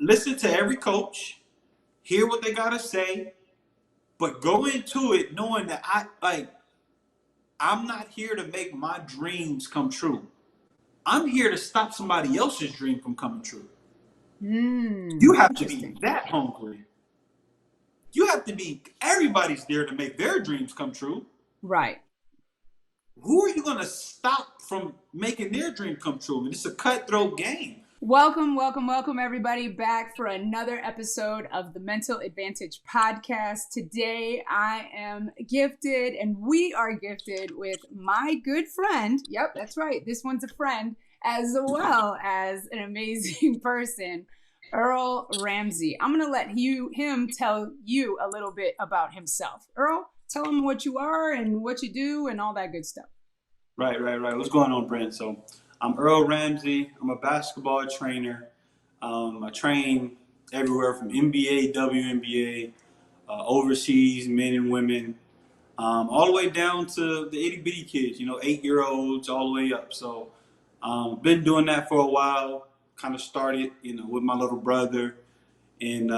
listen to every coach, hear what they gotta say, but go into it knowing that I'm not here to make my dreams come true. I'm here to stop somebody else's dream from coming true. You have to be that hungry. You have to be, everybody's there to make their dreams come true. Right. Who are you going to stop from making their dream come true? And it's a cutthroat game. Welcome, everybody, back for another episode of the Mental Advantage Podcast. Today, I am gifted, and we are gifted with my good friend. Yep, that's right. This one's a friend, as well as an amazing person, Earl Ramsey. I'm going to let him tell you a little bit about himself. Earl, tell him what you are and what you do and all that good stuff. Right. What's going on, Brent? So I'm Earl Ramsey. I'm a basketball trainer. I train everywhere from NBA, WNBA, overseas, men and women, all the way down to the itty bitty kids, 8-year-olds all the way up. So been doing that for a while. Kind of started, with my little brother in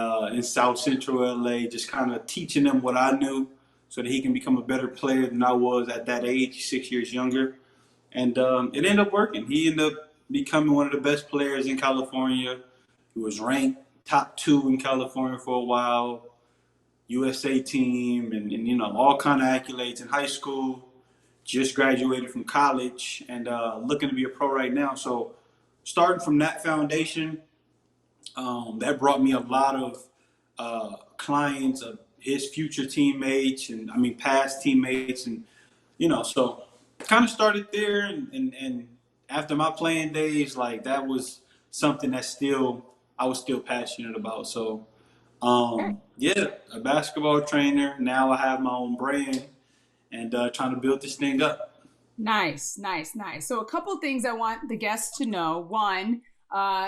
South Central LA, just kind of teaching him what I knew so that he can become a better player than I was at that age, 6 years younger. And it ended up working. He ended up becoming one of the best players in California. He was ranked top 2 in California for a while, USA team, and all kind of accolades in high school. Just graduated from college and looking to be a pro right now. So starting from that foundation, that brought me a lot of clients of his future teammates past teammates, and so kind of started there, and after my playing days, like that was something that I was still passionate about. So a basketball trainer. Now I have my own brand and trying to build this thing up. Nice. So a couple things I want the guests to know. One,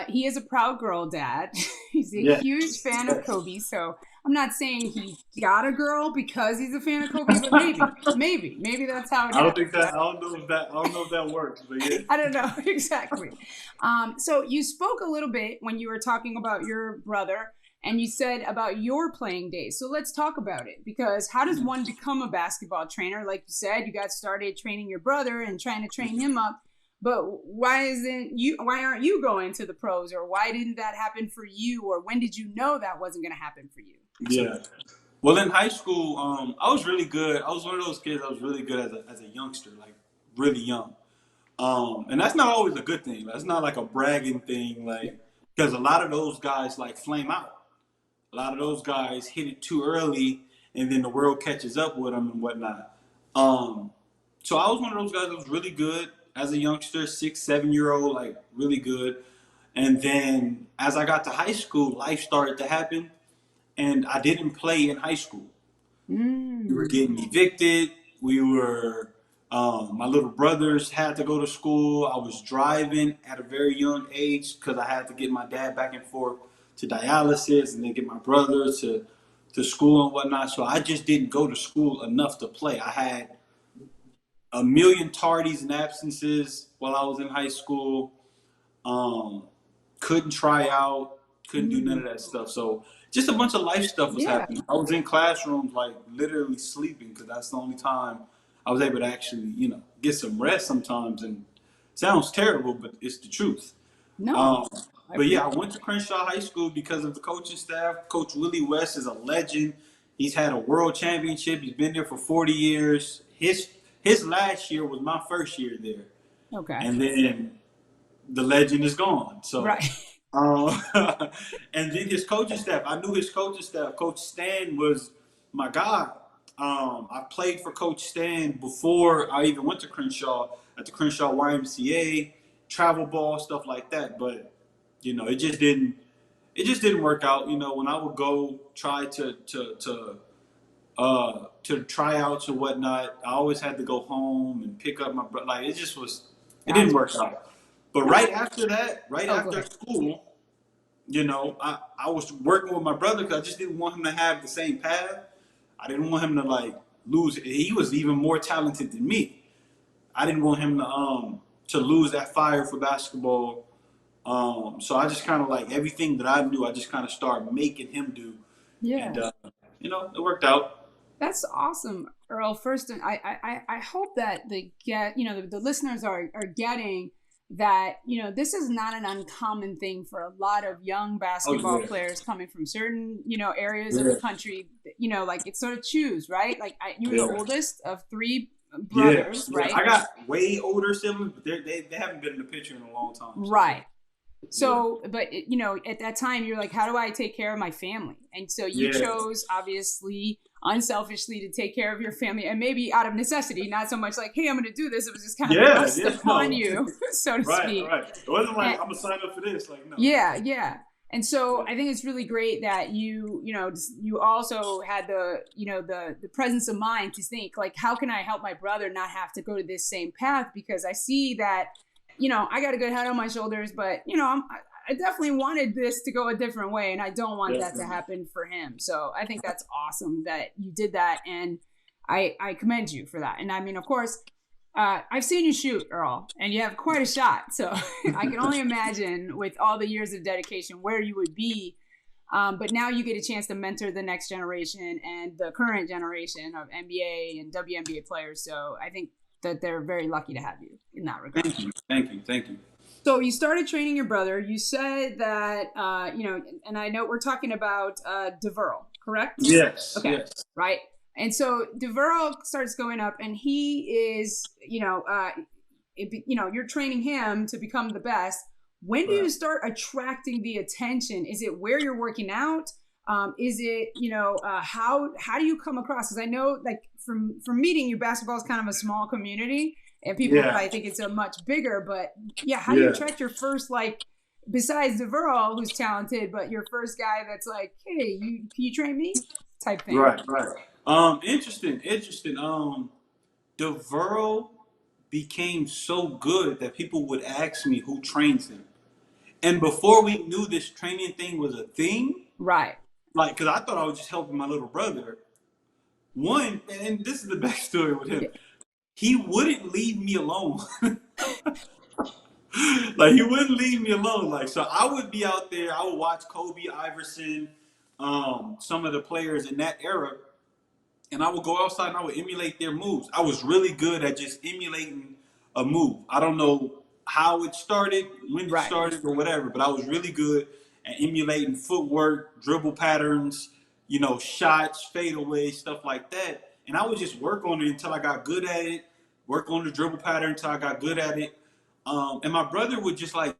he is a proud girl dad. He's a huge fan of Kobe. So I'm not saying he got a girl because he's a fan of Kobe, but maybe that's how it happens. I don't know if that works, but yeah. I don't know exactly. So you spoke a little bit when you were talking about your brother, and you said about your playing days. So let's talk about it, because how does one become a basketball trainer? Like you said, you got started training your brother and trying to train him up. But why aren't you going to the pros, or why didn't that happen for you, or when did you know that wasn't going to happen for you? Yeah. Well, in high school, I was really good. I was one of those kids. I was really good as a youngster, like really young. And that's not always a good thing. That's not like a bragging thing, because a lot of those guys flame out. A lot of those guys hit it too early, and then the world catches up with them and whatnot. So I was one of those guys that was really good as a youngster, 6, 7-year-old, really good. And then as I got to high school, life started to happen, and I didn't play in high school. We were getting evicted. We were, my little brothers had to go to school. I was driving at a very young age because I had to get my dad back and forth to dialysis and then get my brother to school and whatnot. So I just didn't go to school enough to play. I had a million tardies and absences while I was in high school. Couldn't try out, couldn't do none of that stuff. So just a bunch of life stuff was happening. I was in classrooms literally sleeping, because that's the only time I was able to actually, get some rest sometimes. And it sounds terrible, but it's the truth. No. But yeah, I went to Crenshaw High School because of the coaching staff. Coach Willie West is a legend. He's had a world championship. He's been there for 40 years. His last year was my first year there. Okay. And then the legend is gone. So, right. And then his coaching staff. I knew his coaching staff. Coach Stan was my guy. I played for Coach Stan before I even went to Crenshaw, at the Crenshaw YMCA, travel ball, stuff like that. But it just didn't work out. When I would go try to tryouts or whatnot, I always had to go home and pick up my brother. It didn't work out. But right after that, after school, I was working with my brother because I just didn't want him to have the same path. I didn't want him to lose. He was even more talented than me. I didn't want him to lose that fire for basketball. So I just kind of like everything that I knew, I just kind of started making him do, Yeah. and it worked out. That's awesome, Earl. First, I hope that the listeners are getting that, this is not an uncommon thing for a lot of young Oh basketball yeah, players coming from certain, areas of the yeah, country, like it's sort of choose, right? Like you were the yeah, oldest of three yeah, brothers, yeah. right? I got way older siblings, but they haven't been in the picture in a long time. So Right. yeah, So, but at that time, you're like, how do I take care of my family? And so you yeah, chose, obviously, unselfishly to take care of your family, and maybe out of necessity, not so much like, hey, I'm going to do this. It was just kind of yeah, thrust yeah. upon No, you, so to right, speak. right. It wasn't like And, I'm gonna sign up for this. Like no. yeah, yeah. And so Yeah. I think it's really great that you also had the presence of mind to think like, how can I help my brother not have to go to this same path? Because I see that, I got a good head on my shoulders, but I definitely wanted this to go a different way, and I don't want that to Definitely. happen for him. So I think that's awesome that you did that, and I commend you for that. And I mean, of course, I've seen you shoot, Earl, and you have quite a shot. So I can only imagine with all the years of dedication where you would be. But now you get a chance to mentor the next generation and the current generation of NBA and WNBA players. So I think that they're very lucky to have you in that regard. Thank you, thank you, thank you. So you started training your brother. You said that, and I know we're talking about DeVerl, correct? Yes, Okay, yes. right. And so DeVerl starts going up, and he is, you're training him to become the best. When do you Right. start attracting the attention? Is it where you're working out? Is it, how do you come across? Because I know, like, from meeting you, basketball is kind of a small community, and people Yeah, probably think it's a much bigger. But yeah, how do you yeah. attract your first, like, besides DeVerl, who's talented, but your first guy that's like, hey, can you train me? Type thing. Right, right. Interesting, interesting. DeVerl became so good that people would ask me who trains him. And before we knew this training thing was a thing, Right. like, because I thought I was just helping my little brother. One, and this is the backstory with him, Yeah. he wouldn't leave me alone. Like, he wouldn't leave me alone. Like, so I would be out there, I would watch Kobe, Iverson, some of the players in that era, and I would go outside and I would emulate their moves. I was really good at just emulating a move. I don't know how it started, when it Right. started, or whatever, but I was really good at emulating footwork, dribble patterns, shots, fadeaways, stuff like that. And I would just work on it until I got good at it, work on the dribble pattern until I got good at it. And my brother would just like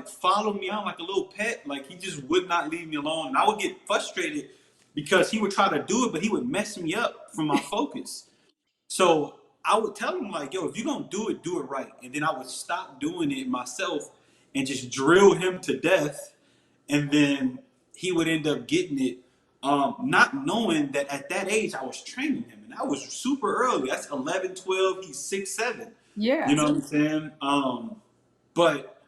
follow me around like a little pet. Like, he just would not leave me alone. And I would get frustrated because he would try to do it, but he would mess me up from my focus. So I would tell him like, yo, if you're gonna do it right. And then I would stop doing it myself and just drill him to death. And then he would end up getting it. Not knowing that at that age I was training him. And that was super early. That's 11, 12. He's 6, 7. You Yeah. know what I'm saying? But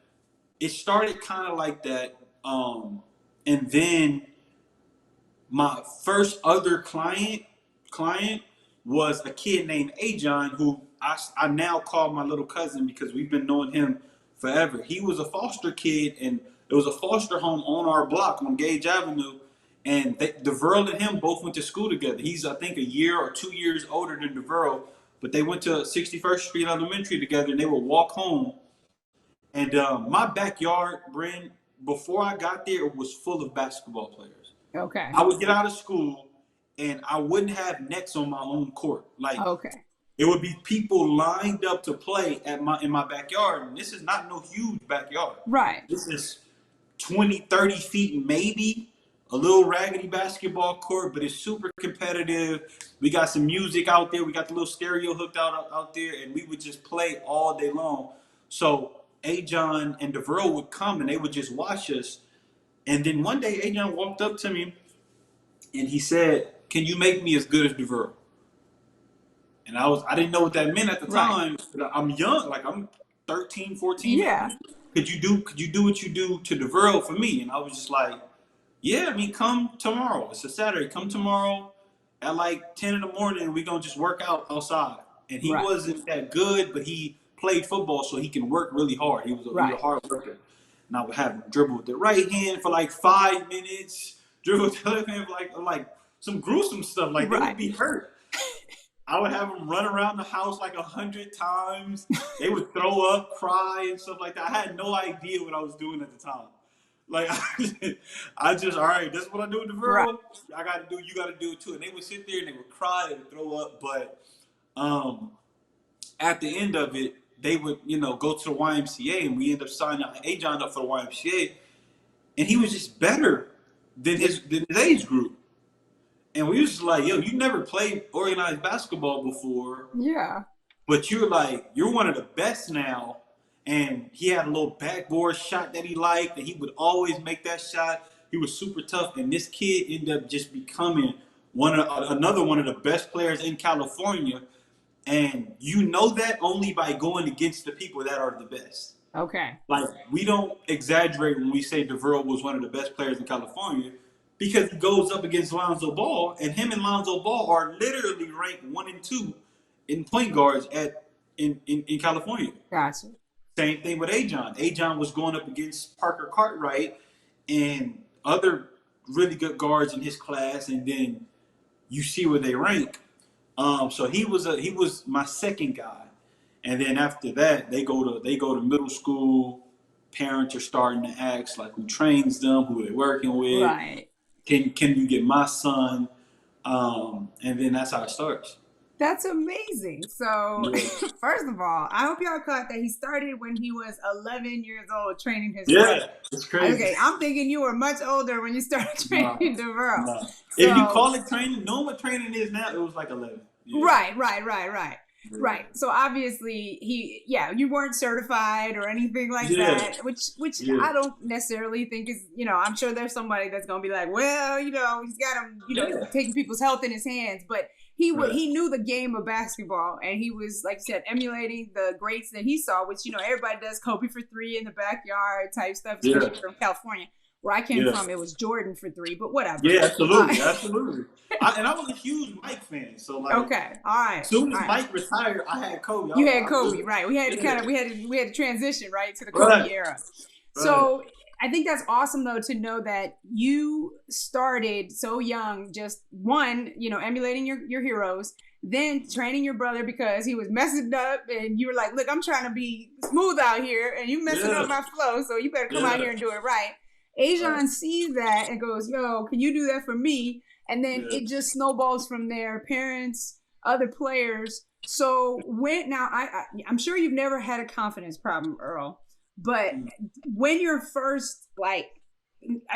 it started kind of like that. And then my first other client was a kid named Ajon, who I now call my little cousin because we've been knowing him forever. He was a foster kid, and it was a foster home on our block on Gage Avenue. And DeVerl and him both went to school together. He's, I think, a year or 2 years older than DeVerl, but they went to 61st Street Elementary together, and they would walk home. And my backyard, Bryn, before I got there, it was full of basketball players. Okay. I would get out of school and I wouldn't have nets on my own court. Like, Okay. it would be people lined up to play in my backyard. And this is not no huge backyard. Right. This is 20, 30 feet maybe. A little raggedy basketball court, but it's super competitive. We got some music out there. We got the little stereo hooked out there, and we would just play all day long. So Ajon and DeVerl would come and they would just watch us. And then one day Ajon walked up to me and he said, "Can you make me as good as DeVerl?" And I didn't know what that meant at the Right. time. I'm young, like I'm 13, 14. Yeah. Could you do what you do to DeVerl for me? And I was just like, yeah, I mean, come tomorrow. It's a Saturday. Come tomorrow at like 10 in the morning and we're gonna just work out outside. And he Right. wasn't that good, but he played football so he can work really hard. He was a Right. hard worker. and I would have him dribble with the right hand for like 5 minutes, dribble with the left hand for like some gruesome stuff. Like they would be hurt. I would have them run around the house like 100 times. They would throw up, cry, and stuff like that. I had no idea what I was doing at the time. Like I just all right, this is what I do with the girl. I got to do. You got to do it too. And they would sit there and they would cry, they would throw up. But at the end of it, they would go to the YMCA, and we end up signing Ajon up for the YMCA, and he was just better than his age group. And we was just like, yo, you never played organized basketball before. Yeah. But you're one of the best now. And he had a little backboard shot that he liked, and he would always make that shot. He was super tough. And this kid ended up just becoming another one of the best players in California. And you know that only by going against the people that are the best. Okay. Like, we don't exaggerate when we say DeVereaux was one of the best players in California, because he goes up against Lonzo Ball, and him and Lonzo Ball are literally ranked 1 and 2 in point guards in California. Gotcha. Same thing with Ajon. Ajon was going up against Parker Cartwright and other really good guards in his class, and then you see where they rank. So he was my second guy, and then after that they go to middle school. Parents are starting to ask like who trains them, who they're working with. Right. Can you get my son? And then that's how it starts. That's amazing. So, first of all, I hope y'all caught that he started when he was 11 years old training his son. Yeah, it's crazy. Okay, I'm thinking you were much older when you started training DeVereaux. No. So, if you call it training, knowing what training is now, it was like 11. Yeah. Right. So obviously you weren't certified or anything like that, which I don't necessarily think is, I'm sure there's somebody that's going to be like, well, he's got him, taking people's health in his hands, but he knew the game of basketball, and he was, like you said, emulating the greats that he saw, which, everybody does Kobe for 3 in the backyard type stuff, especially from California. Where I came from, it was Jordan for 3, but whatever. Yeah, absolutely. And I was a huge Mike fan, so like. Okay, all right. As soon as Mike retired, I had Kobe. You had Kobe, right? We had to we had to transition right to the Kobe era. Right. So I think that's awesome though to know that you started so young, just emulating your heroes, then training your brother because he was messing up, and you were like, look, I'm trying to be smooth out here, and you messing up my flow, so you better come out here and do it right. Ajon sees that and goes, yo, can you do that for me? And then it just snowballs from there. Parents, other players. So I'm sure you've never had a confidence problem, Earl, but when you're first,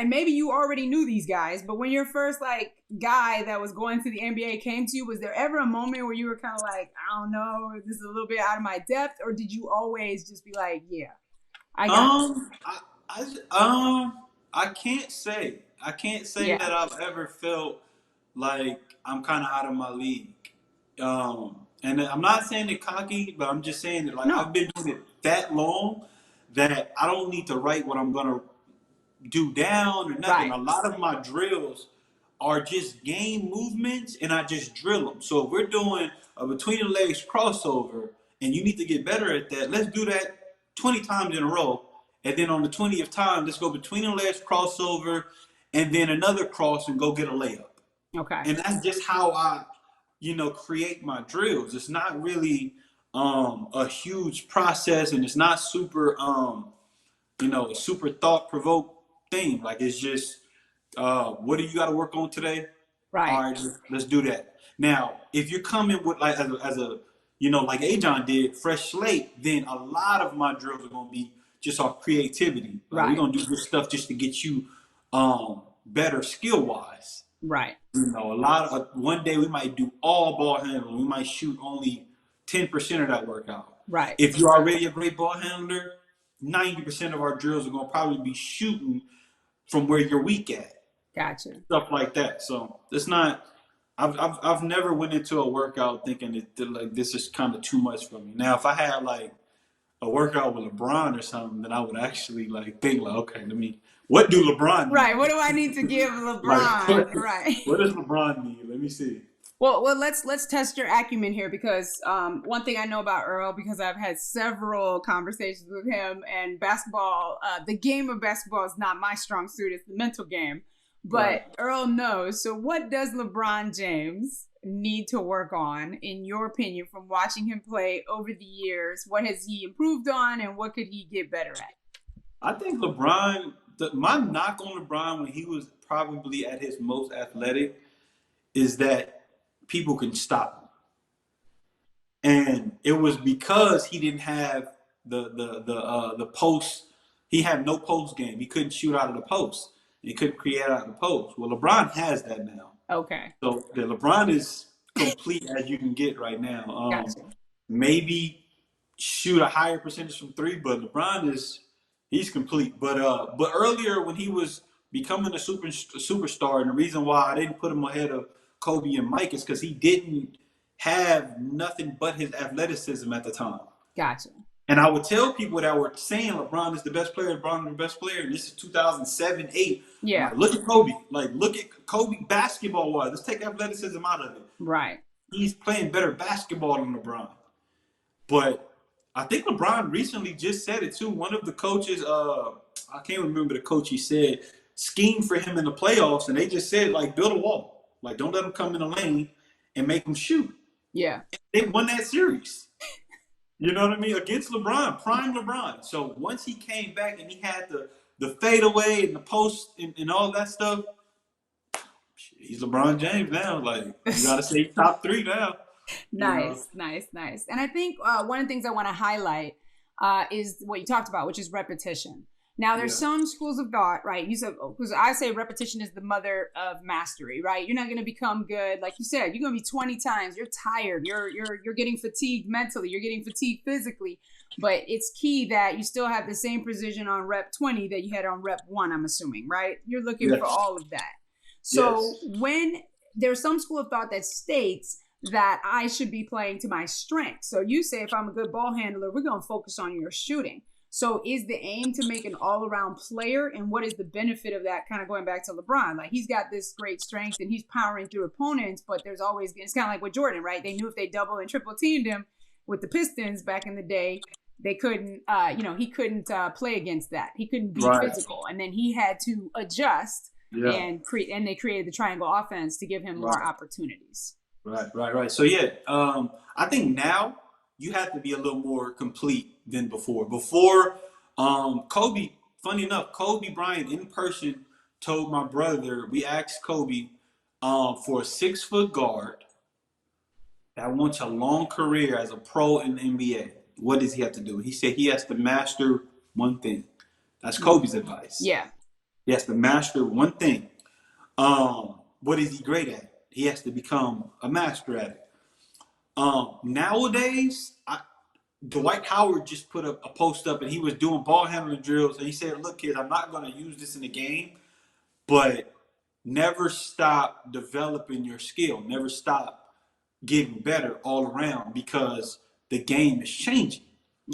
maybe you already knew these guys, but when your first guy that was going to the NBA came to you, was there ever a moment where you were kind of like, I don't know, this is a little bit out of my depth, or did you always just be like, yeah, I got this? I can't say that I've ever felt like I'm kind of out of my league. And I'm not saying it cocky, but I'm just saying that I've been doing it that long that I don't need to write what I'm gonna do down or nothing. Right. A lot of my drills are just game movements, and I just drill them. So if we're doing a between the legs crossover, and you need to get better at that, let's do that 20 times in a row. And then on the 20th time, let's go between the legs crossover, and then another cross and go get a layup. Okay. And that's just how I, create my drills. It's not really a huge process, and it's not super, a super thought-provoked thing. Like, it's just, what do you got to work on today? Right. All right, let's do that. Now, if you're coming with like Ajon did, fresh slate, then a lot of my drills are going to be just off creativity. Like, we're going to do this stuff just to get you better skill-wise. Right. One day we might do all ball handling. We might shoot only 10% of that workout. Right. If you're already a great ball handler, 90% of our drills are going to probably be shooting from where you're weak at. Gotcha. Stuff like that. So it's not. I've never went into a workout thinking that this is kind of too much for me. Now, if I had a workout with LeBron or something, then I would actually think okay, what do LeBron need? Right. What do I need to give LeBron? What does LeBron need? Let me see. Well, let's test your acumen here because one thing I know about Earl, because I've had several conversations with him, and basketball, the game of basketball is not my strong suit; it's the mental game. But Right. Earl knows. So, what does LeBron James need to work on, in your opinion, from watching him play over the years? What has he improved on, and what could he get better at? I think LeBron, my knock on LeBron when he was probably at his most athletic is that people can stop him. And it was because he didn't have the post. He had no post game. He couldn't shoot out of the post. He couldn't create out of the post. Well, LeBron has that now. Okay. So the LeBron is complete as you can get right now. Gotcha. Maybe shoot a higher percentage from three, but LeBron is he's complete. But earlier when he was becoming a superstar, and the reason why I didn't put him ahead of Kobe and Mike is because he didn't have nothing but his athleticism at the time. Gotcha. And I would tell people that were saying LeBron is the best player, LeBron is the best player, and this is 2007, 8. Yeah. Like, look at Kobe. Like, look at Kobe basketball-wise. Let's take athleticism out of it. Right. He's playing better basketball than LeBron. But I think LeBron recently just said it, too. One of the coaches, I can't remember the coach, he said, schemed for him in the playoffs, and they just said, like, build a wall. Like, don't let him come in the lane and make him shoot. Yeah. They won that series. You know what I mean? Against LeBron, prime LeBron. So once he came back and he had the fadeaway and the post and all that stuff, he's LeBron James now. Like, you got to say top 3 now. Nice. And I think one of the things I want to highlight is what you talked about, which is repetition. Now, there's some schools of thought, right? You said, because I say repetition is the mother of mastery, right? You're not going to become good, like you said. You're going to be 20 times. You're tired. You're getting fatigued mentally. You're getting fatigued physically. But it's key that you still have the same precision on rep 20 that you had on rep 1. I'm assuming, right? You're looking for all of that. So when there's some school of thought that states that I should be playing to my strengths. So you say, if I'm a good ball handler, we're going to focus on your shooting. So is the aim to make an all-around player? And what is the benefit of that? Kind of going back to LeBron, like he's got this great strength and he's powering through opponents, but there's always, it's kind of like with Jordan, right? They knew if they double and triple teamed him with the Pistons back in the day, they couldn't, he couldn't play against that. He couldn't be physical. And then he had to adjust and they created the triangle offense to give him more opportunities. Right. So I think now you have to be a little more complete than before. Before, Kobe, funny enough, Kobe Bryant in person told my brother, we asked Kobe for a 6-foot guard that wants a long career as a pro in the NBA. What does he have to do? He said he has to master one thing. That's Kobe's advice. Yeah. He has to master one thing. What is he great at? He has to become a master at it. Nowadays, Dwight Howard just put a post up and he was doing ball handling drills. And he said, look, kids, I'm not going to use this in the game, but never stop developing your skill. Never stop getting better all around because the game is changing.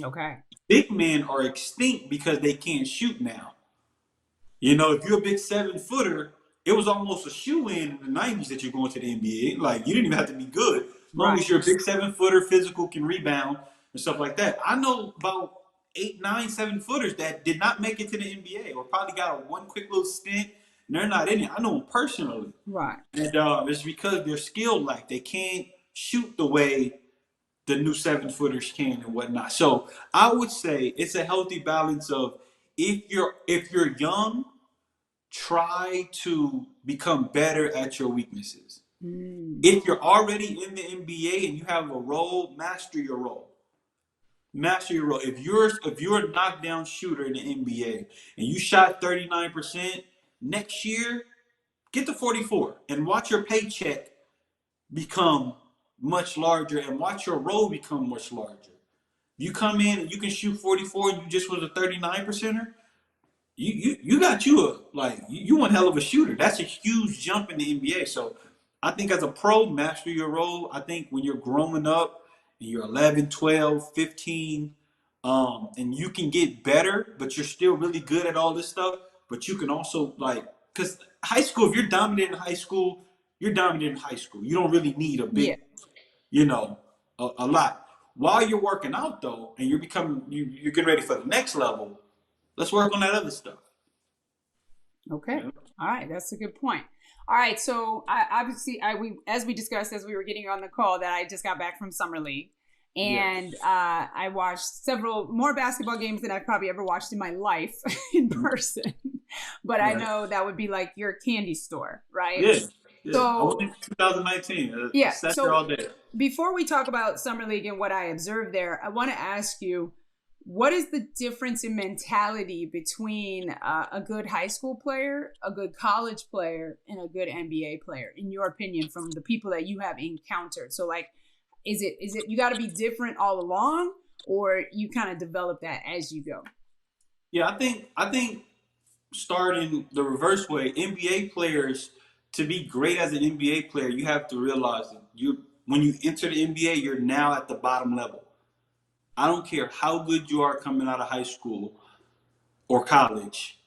Okay. Big men are extinct because they can't shoot now. You know, if you're a big 7-footer, it was almost a shoe-in the 90s that you're going to the NBA. Like, you didn't even have to be good. As long as you're a big 7-footer, physical, can rebound, and stuff like that. I know about 8, 9, 7-footers that did not make it to the NBA or probably got one quick little stint, and they're not in it. I know them personally. Right. And it's because their skill lack. They can't shoot the way the new 7-footers can and whatnot. So I would say it's a healthy balance of if you're young, try to become better at your weaknesses. If you're already in the NBA and you have a role, master your role. Master your role. If you're a knockdown shooter in the NBA and you shot 39%, next year get to 44 and watch your paycheck become much larger and watch your role become much larger. You come in and you can shoot 44 and you just was a 39%er. You got you one hell of a shooter. That's a huge jump in the NBA. So I think as a pro, master your role. I think when you're growing up and you're 11, 12, 15, and you can get better, but you're still really good at all this stuff. But you can also because high school, if you're dominant in high school, you're dominant in high school. You don't really need a Yeah. big, you know, a lot. While you're working out though, and you're getting ready for the next level, let's work on that other stuff. Okay. You know? All right. That's a good point. All right. So as we discussed as we were getting on the call, that I just got back from summer league, and Yes. I watched several more basketball games than I've probably ever watched in my life in person. But I Right. know that would be like your candy store, right? Yeah. Yeah. I So went in 2019. I yeah. sat there So all day. before we talk about summer league and what I observed there, I want to ask you, what is the difference in mentality between a good high school player, a good college player, and a good NBA player, in your opinion, from the people that you have encountered? So, like, is it you got to be different all along, or you kind of develop that as you go? Yeah, I think starting the reverse way, NBA players, to be great as an NBA player, you have to realize that when you enter the NBA, you're now at the bottom level. I don't care how good you are coming out of high school or college.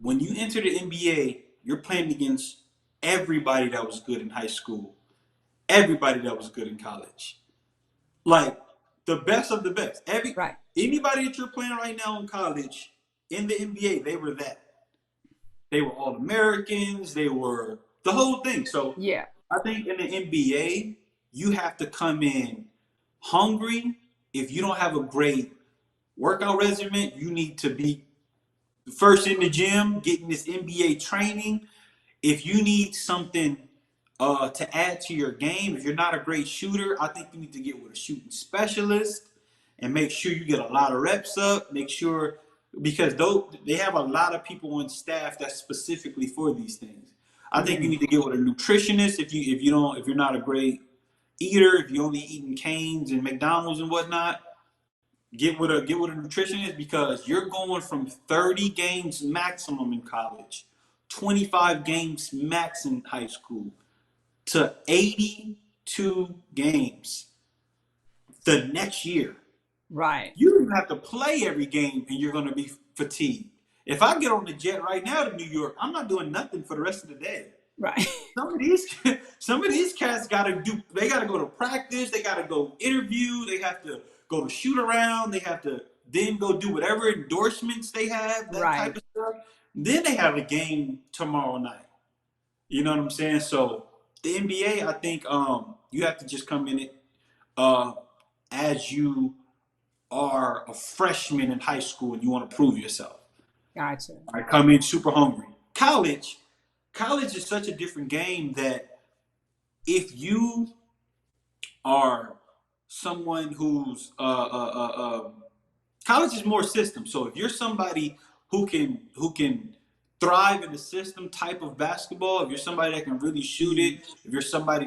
When you enter the NBA, you're playing against everybody that was good in high school, everybody that was good in college. Like the best of the best. Right. Anybody that you're playing right now in college, in the NBA, they were that. They were all Americans. They were the whole thing. So Yeah. I think in the NBA, you have to come in hungry. If you don't have a great workout regimen, you need to be first in the gym, getting this NBA training. If you need something to add to your game, if you're not a great shooter, I think you need to get with a shooting specialist and make sure you get a lot of reps up. Make sure because they have a lot of people on staff that's specifically for these things. I think you need to get with a nutritionist if you're not a great eater, if you're only eating canes and McDonald's and whatnot. Get with a nutritionist because you're going from 30 games maximum in college, 25 games max in high school, to 82 games the next year. Right. You don't even have to play every game and you're going to be fatigued. If I get on the jet right now to New York, I'm not doing nothing for the rest of the day. Right. Some of these cats they gotta go to practice, they gotta go interview, they have to go to shoot around, they have to then go do whatever endorsements they have, that Right. type of stuff. Then they have a game tomorrow night. You know what I'm saying? So the NBA, I think you have to just come in it as you are a freshman in high school and you want to prove yourself. Gotcha. I come in super hungry. College is such a different game that if you are someone who's college is more system. So if you're somebody who can thrive in the system type of basketball, if you're somebody that can really shoot it, if you're somebody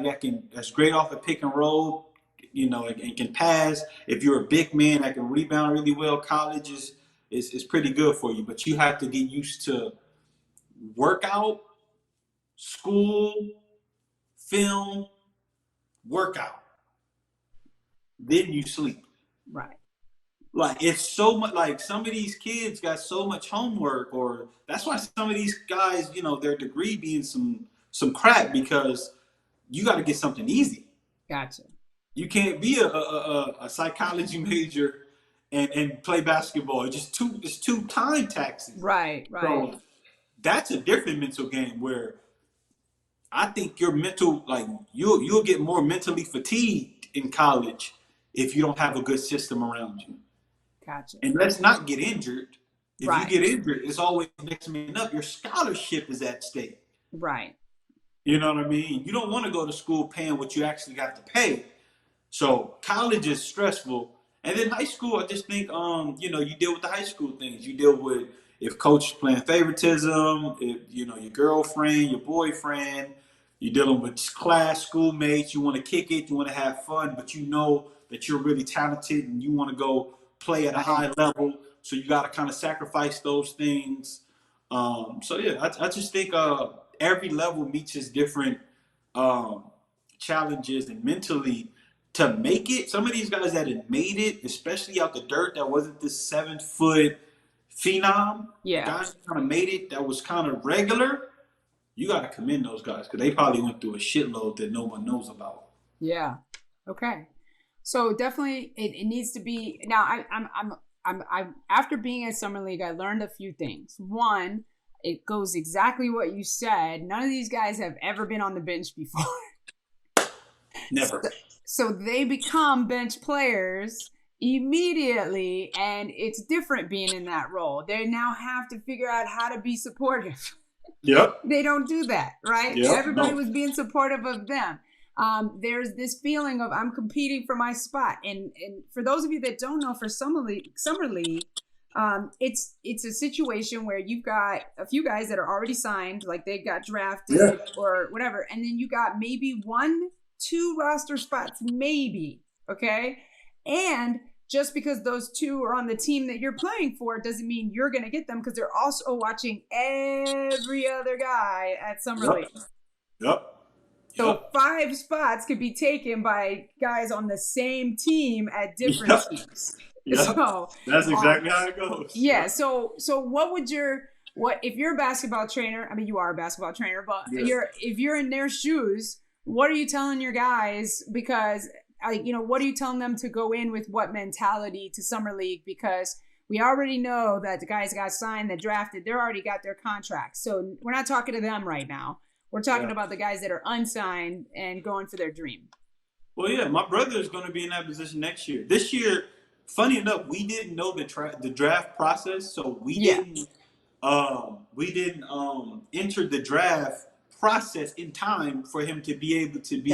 that's great off a pick and roll, and can pass, if you're a big man that can rebound really well, college is pretty good for you. But you have to get used to workout, school, film, workout. Then you sleep. Right. Like it's so much. Like some of these kids got so much homework, or that's why some of these guys, their degree being some crap because you got to get something easy. Gotcha. You can't be a psychology major and play basketball. It's too time taxing. Right. Right. So that's a different mental game where I think your mental, like you'll get more mentally fatigued in college if you don't have a good system around you. Gotcha. And let's not get injured. If Right. you get injured, it's always next man up. Your scholarship is at stake. Right. You know what I mean? You don't want to go to school paying what you actually got to pay. So college is stressful. And then high school, I just think you deal with the high school things. You deal with if coach is playing favoritism, if your girlfriend, your boyfriend, you're dealing with class, schoolmates, you want to kick it, you want to have fun, but you know that you're really talented and you want to go play at a high level. So you got to kind of sacrifice those things. I just think every level meets its different challenges and mentally to make it. Some of these guys that had made it, especially out the dirt, that wasn't this 7-foot phenom. Yeah. Guys kind of made it that was kind of regular. you got to commend those guys because they probably went through a shitload that no one knows about. Yeah. Okay. So definitely, it needs to be. Now, I'm after being at Summer League, I learned a few things. One, it goes exactly what you said. None of these guys have ever been on the bench before. Never. So they become bench players immediately, and it's different being in that role. They now have to figure out how to be supportive. Yep. They don't do that, right? Yep. Everybody No. was being supportive of them. There's this feeling of I'm competing for my spot, and for those of you that don't know, for Summer League, it's a situation where you've got a few guys that are already signed, like they got drafted or whatever, and then you got maybe 1-2 roster spots, maybe, okay? And just because those two are on the team that you're playing for doesn't mean you're going to get them, because they're also watching every other guy at Summer League. Yep. So 5 spots could be taken by guys on the same team at different teams. Yep. So that's exactly how it goes. Yeah. So what if you're a basketball trainer? I mean, you are a basketball trainer, but if you're in their shoes, what are you telling your guys? Because what are you telling them to go in with, what mentality to Summer League? Because we already know that the guys got signed, that drafted, they already got their contracts. So we're not talking to them right now. We're talking about the guys that are unsigned and going for their dream. Well, yeah, my brother is going to be in that position next year. This year, funny enough, we didn't know the draft process, so we didn't enter the draft process in time for him to be able to be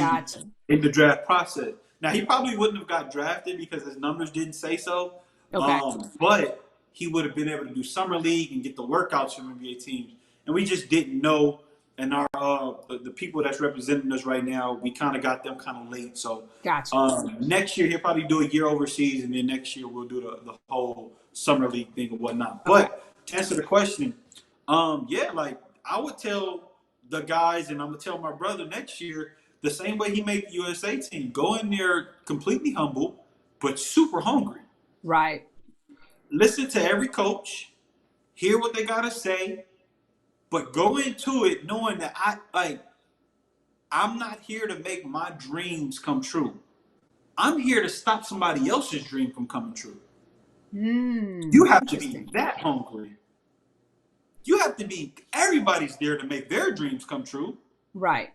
in the draft process. Now, he probably wouldn't have got drafted because his numbers didn't say so. Okay. But he would have been able to do Summer League and get the workouts from NBA teams. And we just didn't know. And our the people that's representing us right now, we kind of got them kind of late. So next year, he'll probably do a year overseas. And then next year, we'll do the whole Summer League thing and whatnot. But to answer the question, like I would tell the guys, and I'm going to tell my brother next year, the same way he made the USA team. Go in there completely humble, but super hungry. Right. Listen to every coach. Hear what they got to say. But go into it knowing that I'm not here to make my dreams come true. I'm here to stop somebody else's dream from coming true. You have to be that hungry. You have to be, everybody's there to make their dreams come true. Right.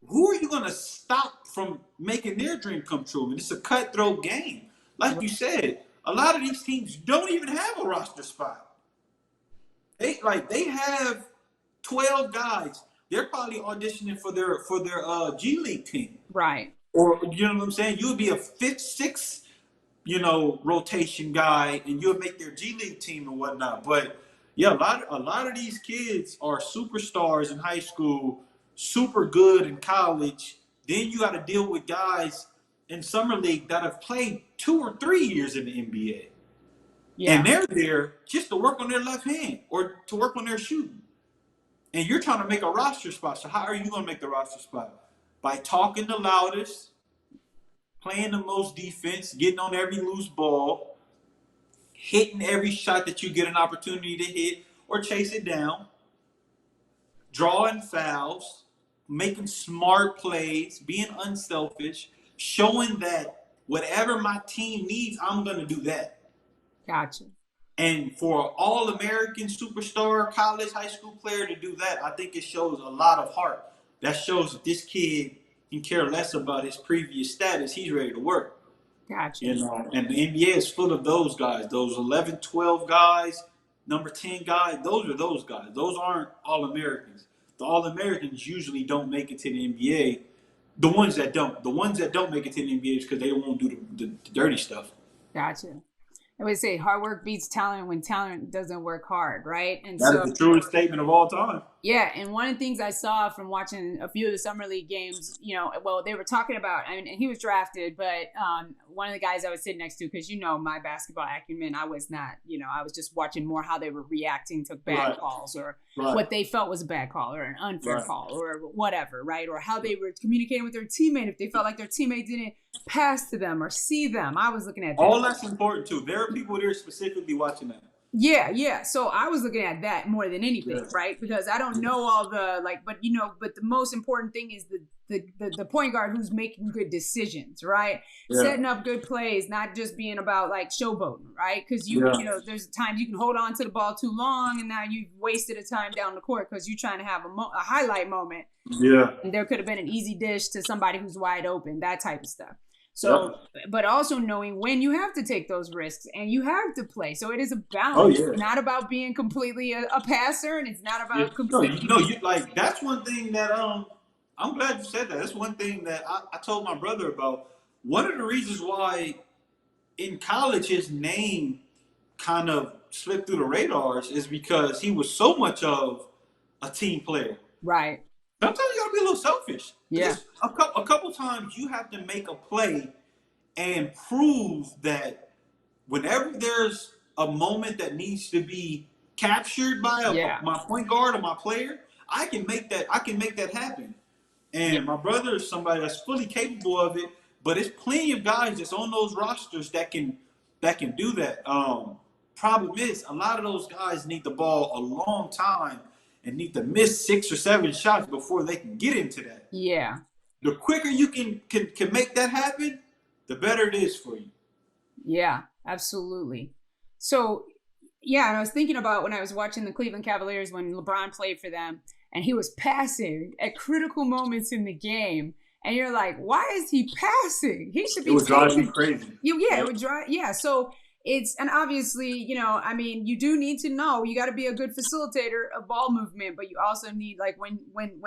Who are you going to stop from making their dream come true? I mean, it's a cutthroat game. Like you said, a lot of these teams don't even have a roster spot. They have 12 guys. They're probably auditioning for their G League team. Right. Or you know what I'm saying? You'll be a 5th, 6th, rotation guy, and you'll make their G League team and whatnot. But yeah, a lot of these kids are superstars in high school, super good in college. Then you got to deal with guys in Summer League that have played 2 or 3 years in the NBA. Yeah. And they're there just to work on their left hand or to work on their shooting. And you're trying to make a roster spot. So how are you going to make the roster spot? By talking the loudest, playing the most defense, getting on every loose ball, hitting every shot that you get an opportunity to hit or chase it down, drawing fouls, making smart plays, being unselfish, showing that whatever my team needs, I'm going to do that. Gotcha. And for an all-American superstar, college, high school player to do that, I think it shows a lot of heart. That shows that this kid can care less about his previous status. He's ready to work. Gotcha. And the NBA is full of those guys, those 11, 12 guys, number 10 guys. Those are those guys. Those aren't all-Americans. The all-Americans usually don't make it to the NBA. The ones that don't make it to the NBA is because they won't do the dirty stuff. Gotcha. I would say hard work beats talent when talent doesn't work hard, right? And that is the truest statement of all time. Yeah, and one of the things I saw from watching a few of the Summer League games, they were talking about, and he was drafted, but one of the guys I was sitting next to, because my basketball acumen, I was not, I was just watching more how they were reacting to bad calls or what they felt was a bad call or an unfair call or whatever, right? Or how they were communicating with their teammate if they felt like their teammate didn't pass to them or see them. I was looking at that. All that's important too. There are people there specifically watching that. Yeah. So I was looking at that more than anything, Yeah. right? Because I don't know all the but the most important thing is the point guard who's making good decisions, right? Yeah. Setting up good plays, not just being about like showboating, right? Because Yeah. there's times you can hold on to the ball too long, and now you've wasted a time down the court because you're trying to have a highlight moment. Yeah. And there could have been an easy dish to somebody who's wide open, that type of stuff. Yep. So, but also knowing when you have to take those risks and you have to play. So it is a Oh balance. yeah. It's not about being completely a passer, and it's not Yeah. about No, completely. you like that's one thing that I'm glad you said that. That's one thing that I told my brother about. One of the reasons why in college his name kind of slipped through the radars is because he was so much of a team player. Right. Sometimes you gotta be a little selfish. Yeah. Just a couple times you have to make a play and prove that whenever there's a moment that needs to be captured by Yeah. my point guard or my player, I can make that. I can make that happen. Yeah. And my brother is somebody that's fully capable of it. But it's plenty of guys that's on those rosters that can do that. Problem is, a lot of those guys need the ball a long time and need to miss 6 or 7 shots before they can get into that. Yeah. The quicker you can make that happen, the better it is for you. Yeah. Absolutely. So, yeah, and I was thinking about when I was watching the Cleveland Cavaliers when LeBron played for them, and he was passing at critical moments in the game. And you're like, why is he passing? He should be. It would drive you crazy. It would drive. Yeah. So and obviously, I mean, you do need to know, you got to be a good facilitator of ball movement, but you also need, like, when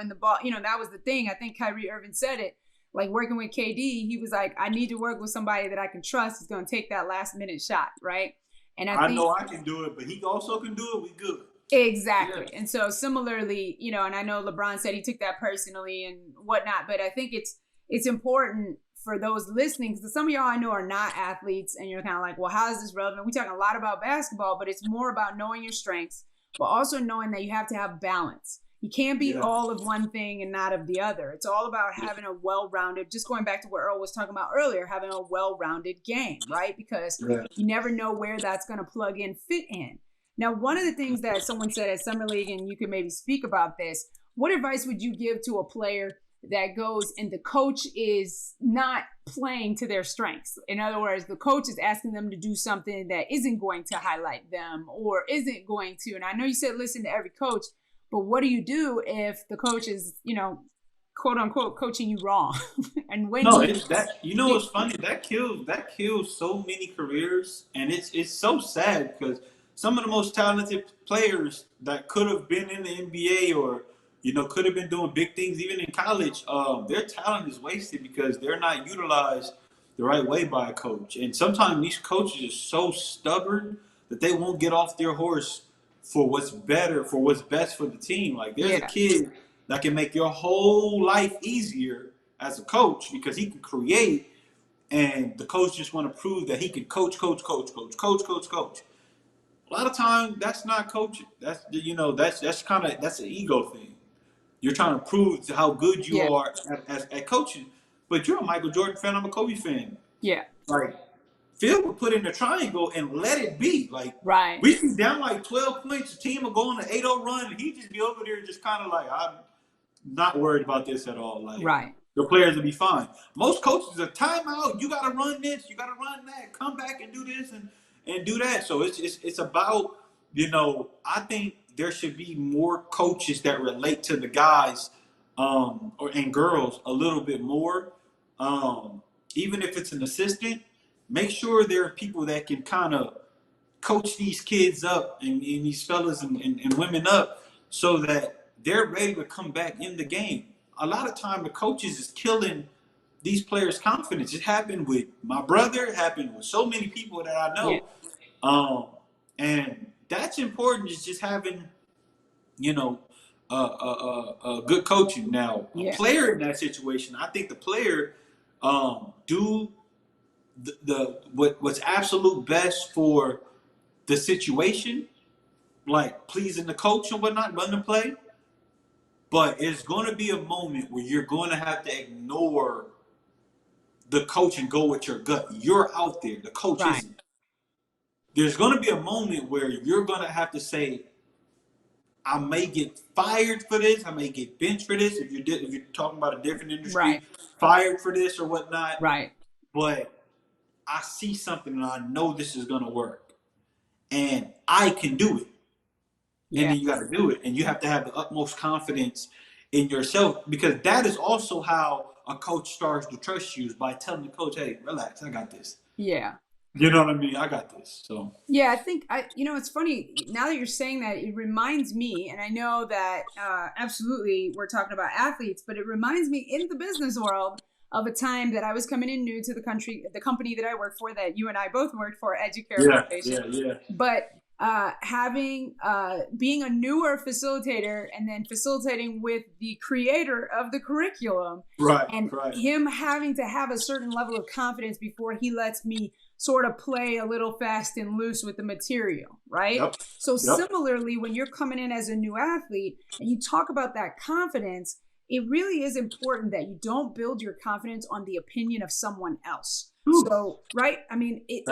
the ball, that was the thing. I think Kyrie Irving said it, like working with KD, he was like, I need to work with somebody that I can trust is going to take that last minute shot. Right. And I know I can do it, but he also can do it. We good. Exactly. Yeah. And so similarly, and I know LeBron said he took that personally and whatnot, but I think it's important for those listening, because some of y'all I know are not athletes, and you're kind of like, well, how is this relevant? We're talking a lot about basketball, but it's more about knowing your strengths, but also knowing that you have to have balance. You can't be all of one thing and not of the other. It's all about having a well-rounded, just going back to what Earl was talking about earlier, having a well-rounded game, right? Because you never know where that's going to plug in, fit in. Now, one of the things that someone said at Summer League, and you can maybe speak about this, what advice would you give to a player that goes and the coach is not playing to their strengths? In other words, the coach is asking them to do something that isn't going to highlight them or isn't going to, and I know you said listen to every coach, but what do you do if the coach is, quote unquote, coaching you wrong? And when it's that, what's funny? That kills so many careers, and it's so sad because some of the most talented players that could have been in the NBA or could have been doing big things even in college, their talent is wasted because they're not utilized the right way by a coach. And sometimes these coaches are so stubborn that they won't get off their horse for what's best for the team. Like there's a kid that can make your whole life easier as a coach because he can create, and the coach just want to prove that he can coach. A lot of times that's not coaching. That's that's an ego thing. You're trying to prove how good you are at coaching, but you're a Michael Jordan fan. I'm a Kobe fan. Yeah. Like Phil would put in the triangle and let it be. Like we be down like 12 points, the team will go on an 8-0 run, and he'd just be over there just kind of like, I'm not worried about this at all. Like the players will be fine. Most coaches are timeout. You got to run this. You got to run that. Come back and do this and do that. So it's about, I think there should be more coaches that relate to the guys and girls a little bit more. Even if it's an assistant, make sure there are people that can kind of coach these kids up and these fellas and women up so that they're ready to come back in the game. A lot of time the coaches is killing these players' confidence. It happened with my brother. It happened with so many people that I know. Yeah. And that's important, is just having, good coaching. Now, a player in that situation, I think the player do what's absolute best for the situation, like pleasing the coach and whatnot, run the play. But it's going to be a moment where you're going to have to ignore the coach and go with your gut. You're out there. The coach isn't. there's going to be a moment where you're going to have to say, I may get fired for this. I may get benched for this. If you're talking about a different industry, Right. fired for this or whatnot. Right. But I see something and I know this is going to work. And I can do it. Yeah. And then you got to do it. And you have to have the utmost confidence in yourself, because that is also how a coach starts to trust you, is by telling the coach, hey, relax, I got this. Yeah. You know what I mean? I got this. So yeah, I think it's funny now that you're saying that. It reminds me, and I know that absolutely we're talking about athletes, but it reminds me in the business world of a time that I was coming in new to the company that I work for, that you and I both worked for, Educare Foundation. Yeah. But being a newer facilitator and then facilitating with the creator of the curriculum, right, and him having to have a certain level of confidence before he lets me sort of play a little fast and loose with the material, right? Yep. So similarly, when you're coming in as a new athlete and you talk about that confidence, it really is important that you don't build your confidence on the opinion of someone else. Ooh. So, right? I mean, it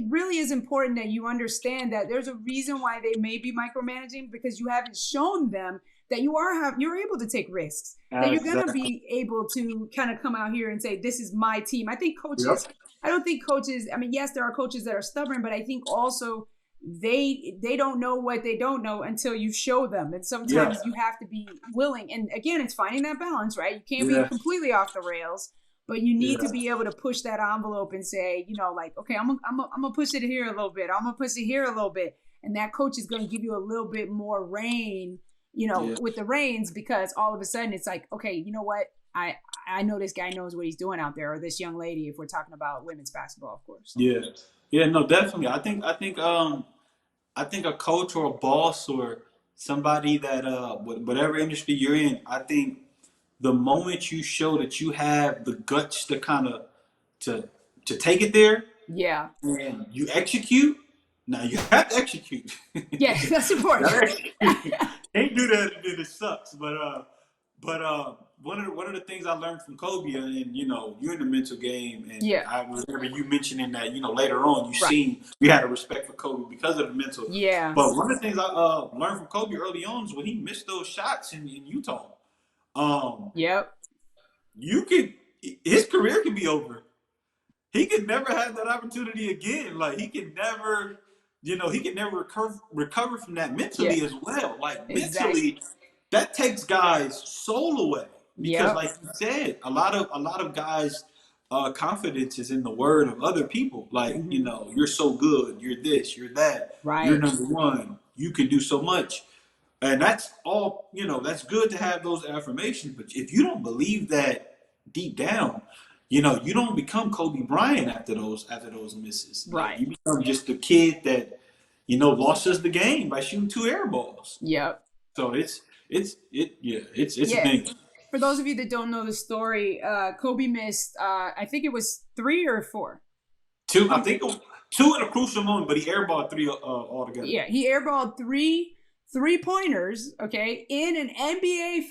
really is important that you understand that there's a reason why they may be micromanaging, because you haven't shown them that you're able to take risks, that you're going to be able to kind of come out here and say, this is my team. I think coaches, I don't think coaches, I mean, yes, there are coaches that are stubborn, but I think also they don't know what they don't know until you show them. And sometimes you have to be willing. And again, it's finding that balance, right? You can't be completely off the rails, but you need to be able to push that envelope and say, like, okay, I'm gonna push it here a little bit. I'm gonna push it here a little bit. And that coach is going to give you a little bit more rein, with the reins, because all of a sudden it's like, okay, you know what? I know this guy knows what he's doing out there, or this young lady, if we're talking about women's basketball, of course. Yeah, no, definitely. I think a coach or a boss or somebody that whatever industry you're in, I think the moment you show that you have the guts to kind of to take it there, and you execute. Now you have to execute. Yeah, that's important. Can't do that and then it sucks. But one of the things I learned from Kobe, and you're in the mental game, and I remember you mentioning that later on you had a respect for Kobe because of the mental. Yeah. But one of the things I learned from Kobe early on is when he missed those shots in Utah. His career could be over. He could never have that opportunity again. Like he could never recover from that mentally as well. Like mentally, that takes guys' soul away. Because like you said, a lot of guys' confidence is in the word of other people. Like, you're so good, you're this, you're that, you're number one, you can do so much. And that's all, that's good to have those affirmations. But if you don't believe that deep down, you don't become Kobe Bryant after those misses. Right. You become just the kid that, lost us the game by shooting 2 air balls. Yep. So it's a thing. For those of you that don't know the story, Kobe missed, I think it was 3 or 4. 2. I think it was 2 in a crucial moment, but he airballed 3 altogether. Yeah, he airballed 3 3-pointers, okay, in an NBA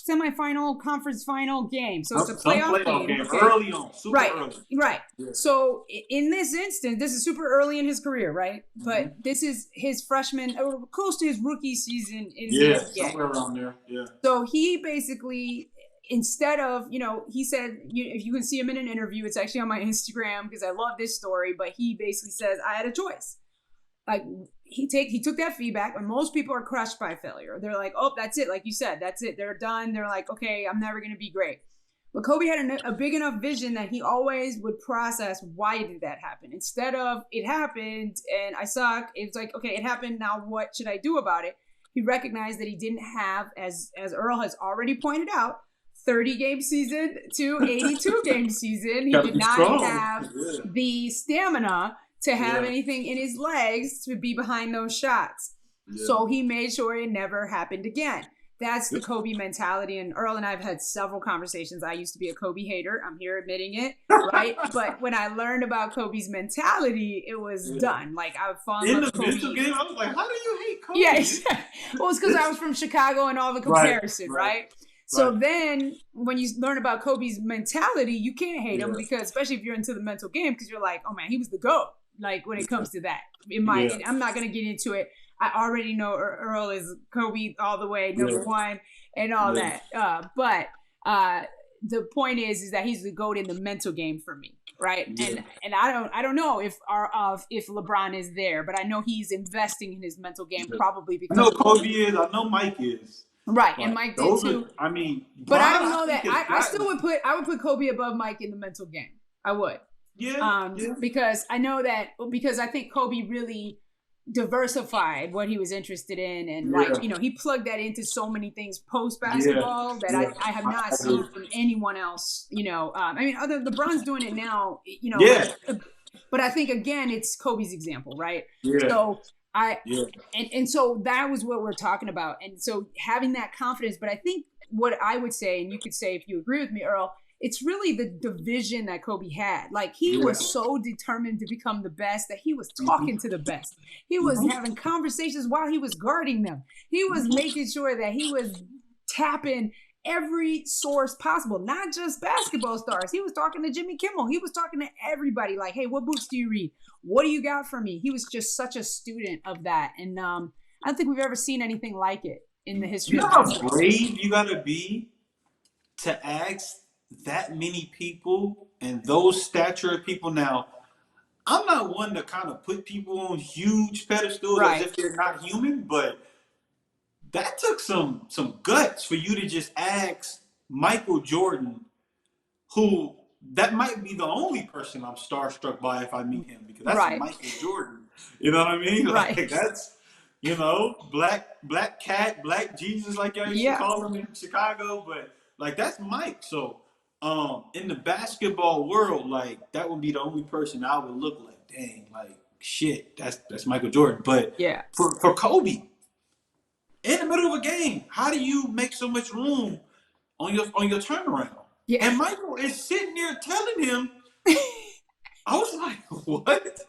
semifinal, conference final game. So it's a playoff game. Okay? Early on, super early. Right. Yeah. So in this instance, this is super early in his career, right? Mm-hmm. But this is his freshman, or close to his rookie season. Somewhere around there. Yeah. So he basically, instead of, he said, if you can see him in an interview, it's actually on my Instagram because I love this story, but he basically says, I had a choice. Like, he took that feedback, and most people are crushed by failure. They're like, oh, that's it. Like you said, that's it. They're done. They're like, okay, I'm never going to be great. But Kobe had a big enough vision that he always would process, why did that happen? Instead of, it happened and I suck, it's like, okay, it happened. Now what should I do about it? He recognized that he didn't have, as Earl has already pointed out, 30-game season to 82-game season. He did not have the stamina to have anything in his legs to be behind those shots. Yeah. So he made sure it never happened again. That's the Kobe mentality. And Earl and I have had several conversations. I used to be a Kobe hater. I'm here admitting it, right? But when I learned about Kobe's mentality, it was done. Like, I would fall in love with Kobe. In the mental game, I was like, how do you hate Kobe? Yeah, well, it's because I was from Chicago and all the comparison, right? So then when you learn about Kobe's mentality, you can't hate him because, especially if you're into the mental game, because you're like, oh man, he was the GOAT. like when it comes to that. I'm not gonna get into it. I already know Earl is Kobe all the way, number one, and all that. But the point is that he's the GOAT in the mental game for me, right? And I don't know if LeBron is there, but I know he's investing in his mental game probably because I know Kobe is. I know Mike is. Right, and Mike did too. But I don't know that. I still would put Kobe above Mike in the mental game. I would. Because I know that because I think Kobe really diversified what he was interested in, and he plugged that into so many things post basketball that I have not seen from anyone else. Other LeBron's doing it now. But I think again it's Kobe's example, right? So and so that was what we're talking about, and so having that confidence. But I think what I would say, and you could say if you agree with me, Earl, it's really the vision that Kobe had. Like he was so determined to become the best that he was talking to the best. He was having conversations while he was guarding them. He was making sure that he was tapping every source possible, not just basketball stars. He was talking to Jimmy Kimmel. He was talking to everybody like, hey, what books do you read? What do you got for me? He was just such a student of that. And I don't think we've ever seen anything like it in the history of basketball. You know how brave you got to be to ask that many people and those stature of people. Now, I'm not one to kind of put people on huge pedestals as if they're not human, but that took some guts for you to just ask Michael Jordan, who that might be the only person I'm starstruck by if I meet him, because that's Michael Jordan. You know what I mean? Like that's, black cat, black Jesus, like y'all used to call him in Chicago, but like that's Mike. So in the basketball world, like that would be the only person I would look like, dang, like shit, that's Michael Jordan. But for Kobe, in the middle of a game, how do you make so much room on your turnaround? Yeah. And Michael is sitting there telling him, I was like, what?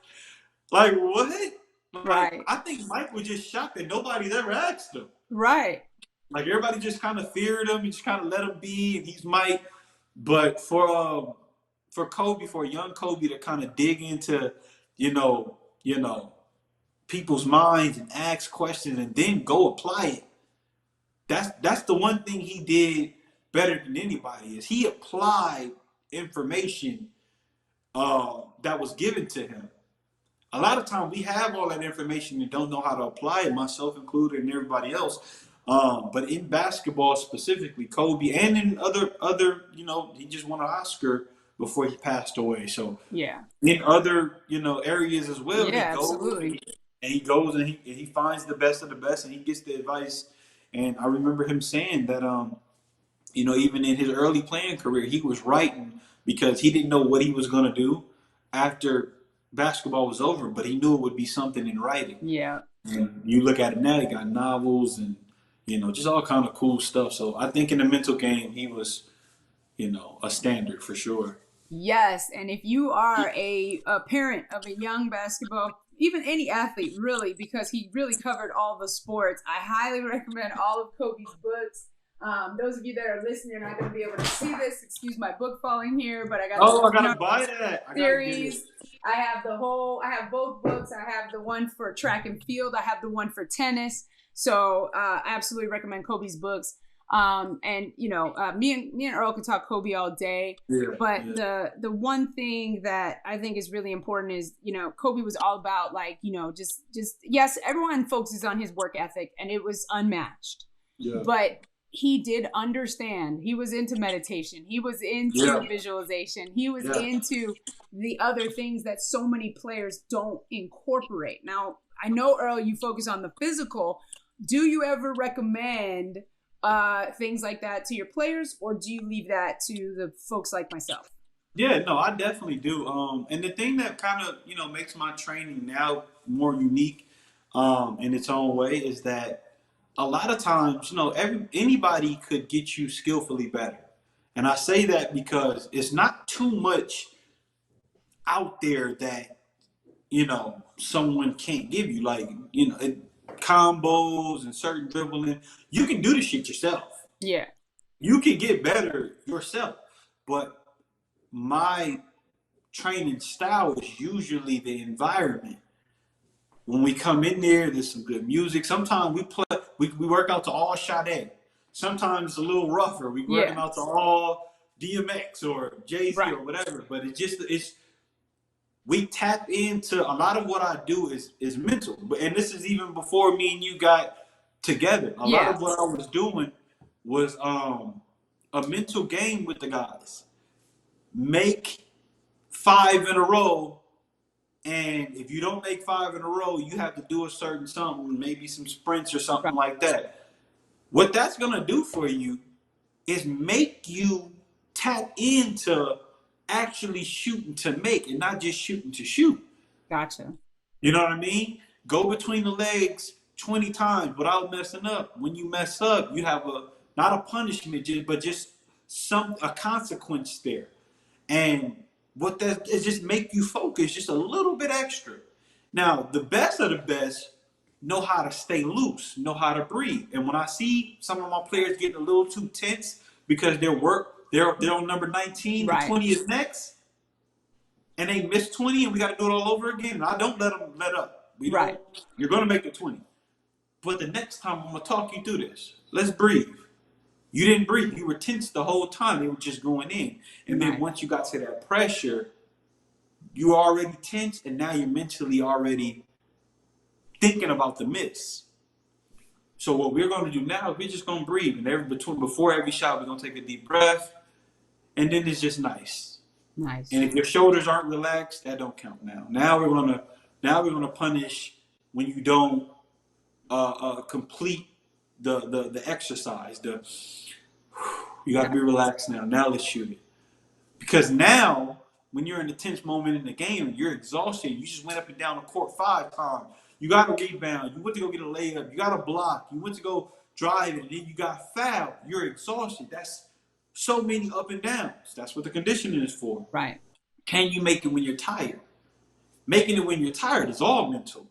Like what? Like, I think Mike was just shocked that nobody's ever asked him. Right. Like everybody just kind of feared him and just kind of let him be, and he's Mike. But for Kobe, for a young Kobe to kind of dig into, people's minds and ask questions and then go apply it. That's the one thing he did better than anybody, is he applied information that was given to him. A lot of times we have all that information and don't know how to apply it, myself included and everybody else. But in basketball specifically, Kobe, and in other, he just won an Oscar before he passed away. So in other, areas as well, he goes and he finds the best of the best, and he gets the advice. And I remember him saying that, even in his early playing career, he was writing because he didn't know what he was going to do after basketball was over, but he knew it would be something in writing. Yeah. And you look at it now, he got novels and, just all kind of cool stuff. So I think in the mental game, he was, a standard for sure. Yes. And if you are a parent of a young basketball, even any athlete really, because he really covered all the sports, I highly recommend all of Kobe's books. Those of you that are listening are not going to be able to see this. Excuse my book falling here, but I got I gotta buy that series. I have both books. I have the one for track and field. I have the one for tennis. So I absolutely recommend Kobe's books. Me and Earl could talk Kobe all day. But the one thing that I think is really important is, Kobe was all about just yes, everyone focuses on his work ethic and it was unmatched. Yeah. But he did understand. He was into meditation. He was into visualization. He was into the other things that so many players don't incorporate. Now, I know, Earl, you focus on the physical. Do you ever recommend things like that to your players, or do you leave that to the folks like myself? Yeah, no, I definitely do. And the thing that kind of, makes my training now more unique in its own way is that a lot of times, anybody could get you skillfully better. And I say that because it's not too much out there that, someone can't give you. Like, combos and certain dribbling. You can do the shit yourself. Yeah. You can get better yourself. But my training style is usually the environment. When we come in there, there's some good music. Sometimes we work out to all Sade. Sometimes it's a little rougher. We working out to all DMX or Jay-Z or whatever. But it's we tap into a lot of what I do is mental. And this is even before me and you got together. A lot of what I was doing was a mental game with the guys. Make 5 in a row. And if you don't make 5 in a row, you have to do a certain something, maybe some sprints or something like that. What that's going to do for you is make you tap into actually shooting to make and not just shooting to shoot. Gotcha. You know what I mean? Go between the legs 20 times without messing up. When you mess up, you have not a punishment, but just a consequence there. And what that is, just make you focus just a little bit extra. Now, the best of the best know how to stay loose, know how to breathe. And when I see some of my players getting a little too tense because they're on number 19, and 20 is next, and they miss 20 and we got to do it all over again, I don't let them let up. You're going to make the 20. But the next time I'm going to talk you through this. Let's breathe. You didn't breathe. You were tense the whole time. They were just going in. And then once you got to that pressure, you were already tense, and now you're mentally already thinking about the miss. So what we're going to do now is we're just going to breathe. And before every shot, we're going to take a deep breath. And then it's just nice. Nice. And if your shoulders aren't relaxed, that don't count now. Now we're gonna punish when you don't complete the exercise. You got to be relaxed now. Now let's shoot it. Because now, when you're in a tense moment in the game, you're exhausted. You just went up and down the court 5 times. You got to rebound. You went to go get a layup. You got to block. You went to go drive it, and then you got fouled. You're exhausted. That's so many up and downs. That's what the conditioning is for. Right. Can you make it when you're tired? Making it when you're tired is all mental.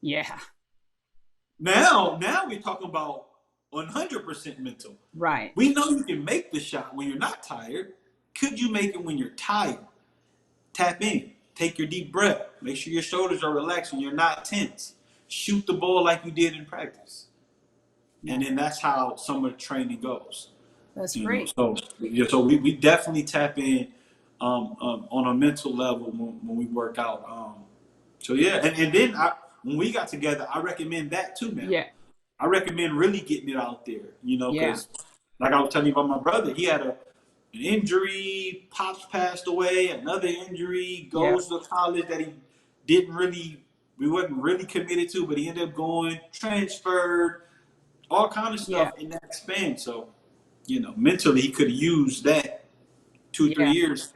Yeah. Now we're talking about 100% mental. Right. We know you can make the shot when you're not tired. Could you make it when you're tired? Tap in. Take your deep breath. Make sure your shoulders are relaxed and you're not tense. Shoot the ball like you did in practice. And then that's how some of the training goes. That's great. So we definitely tap in on a mental level when we work out. And then when we got together, I recommend that too, man. Yeah. I recommend really getting it out there, because like I was telling you about my brother, he had an injury, Pops passed away, another injury, goes to college that we wasn't really committed to, but he ended up going, transferred, all kind of stuff in that span. So, mentally he could have used that 2-3 years,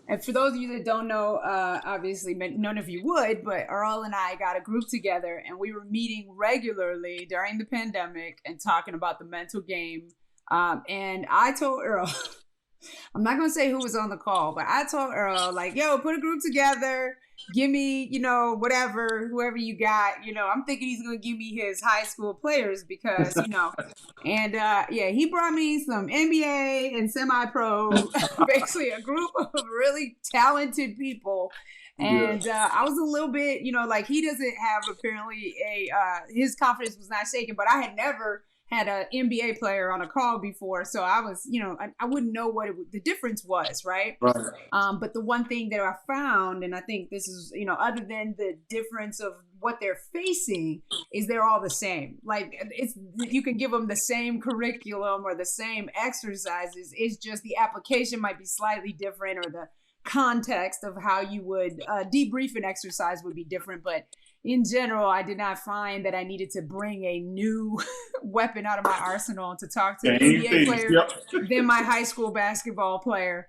And for those of you that don't know, obviously none of you would, but Earl and I got a group together and we were meeting regularly during the pandemic and talking about the mental game. And I told Earl, I'm not going to say who was on the call, but I told Earl, like, yo, put a group together. Give me, whoever you got, I'm thinking he's going to give me his high school players because, and he brought me some NBA and semi-pro, basically a group of really talented people. And I was a little bit, he doesn't have apparently his confidence was not shaken, but I had never had an NBA player on a call before. So I was, I wouldn't know what the difference was, right? Right. But the one thing that I found, and I think this is, other than the difference of what they're facing, is they're all the same. Like you can give them the same curriculum or the same exercises. It's just the application might be slightly different or the context of how you would debrief an exercise would be different. But in general, I did not find that I needed to bring a new weapon out of my arsenal to talk to an NBA player than my high school basketball player.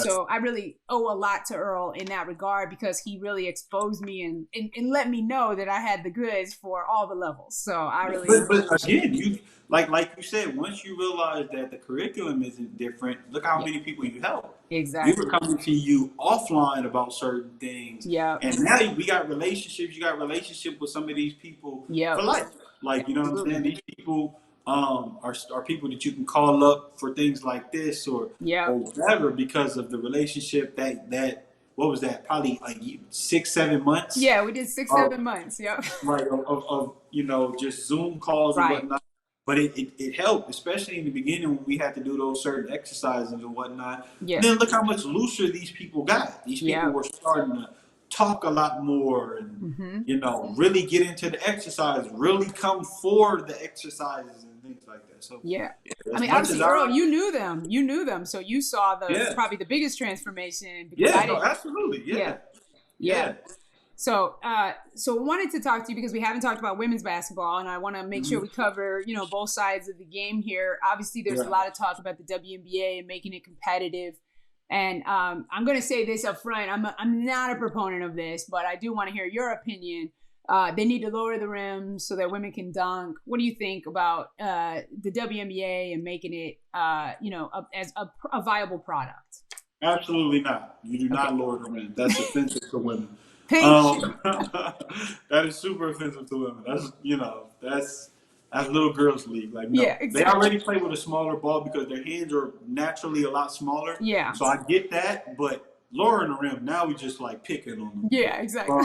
So I really owe a lot to Earl in that regard because he really exposed me and let me know that I had the goods for all the levels. So I really. But again, you like you said, once you realize that the curriculum isn't different, look how many people you help. Exactly. We were coming to you offline about certain things. Yeah. And now we got relationships. You got relationship with some of these people for life. Like, you know what I'm saying? These people are people that you can call up for things like this or Yeah. whatever because of the relationship that what was that, probably like 6-7 months Yeah, we did 6-7 months. Yep. right of just Zoom calls and Right. whatnot. But it helped, especially in the beginning when we had to do those certain exercises and whatnot. Yeah. And then look how much looser these people got. These people were starting to talk a lot more and really get into the exercise, really come for the exercises and things like that. So I mean, obviously, Earl, you knew them, so you saw probably the biggest transformation. Because absolutely, yeah. So wanted to talk to you because we haven't talked about women's basketball, and I want to make sure we cover, both sides of the game here. Obviously, there's a lot of talk about the WNBA and making it competitive. And I'm going to say this up front. I'm not a proponent of this, but I do want to hear your opinion. They need to lower the rim so that women can dunk. What do you think about the WNBA and making it, as a viable product? Absolutely not. You do not lower the rim. That's offensive to women. That is super offensive to women. That's little girls league. Like, no. Yeah, exactly. They already play with a smaller ball because their hands are naturally a lot smaller. Yeah. So I get that, but lowering the rim, now we just like picking on them. Yeah, exactly.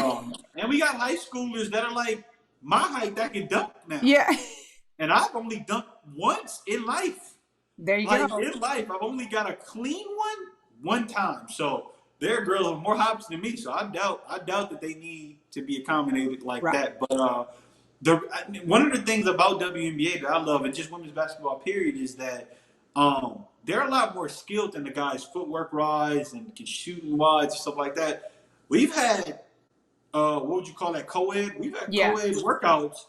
And we got high schoolers that are like my height that can dunk now. Yeah. And I've only dunked once in life. There you go. In life, I've only got a clean one time. So they're girls with more hops than me. So I doubt that they need to be accommodated like that. But one of the things about WNBA that I love, and just women's basketball period, is that they're a lot more skilled than the guys footwork wise and can shoot wise and stuff like that. We've had what would you call that, co-ed? We've had co-ed workouts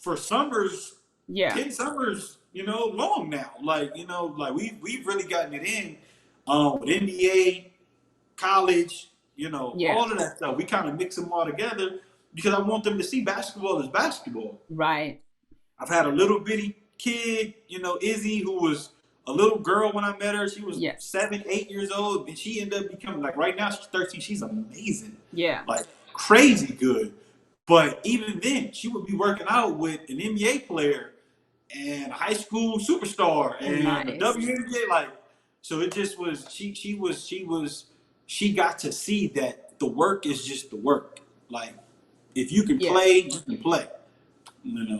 for summers, 10 summers, long now. Like we've really gotten it in with NBA, college, all of that stuff. We kind of mix them all together because I want them to see basketball as basketball. Right. I've had a little bitty kid, Izzy, who was a little girl when I met her. She was 7, 8 years old, and she ended up becoming, like, right now she's 13. She's amazing. Yeah. Like, crazy good. But even then, she would be working out with an NBA player and a high school superstar and a WNBA. Like, so it just was, she got to see that the work is just the work. Like, if you can play, you can play.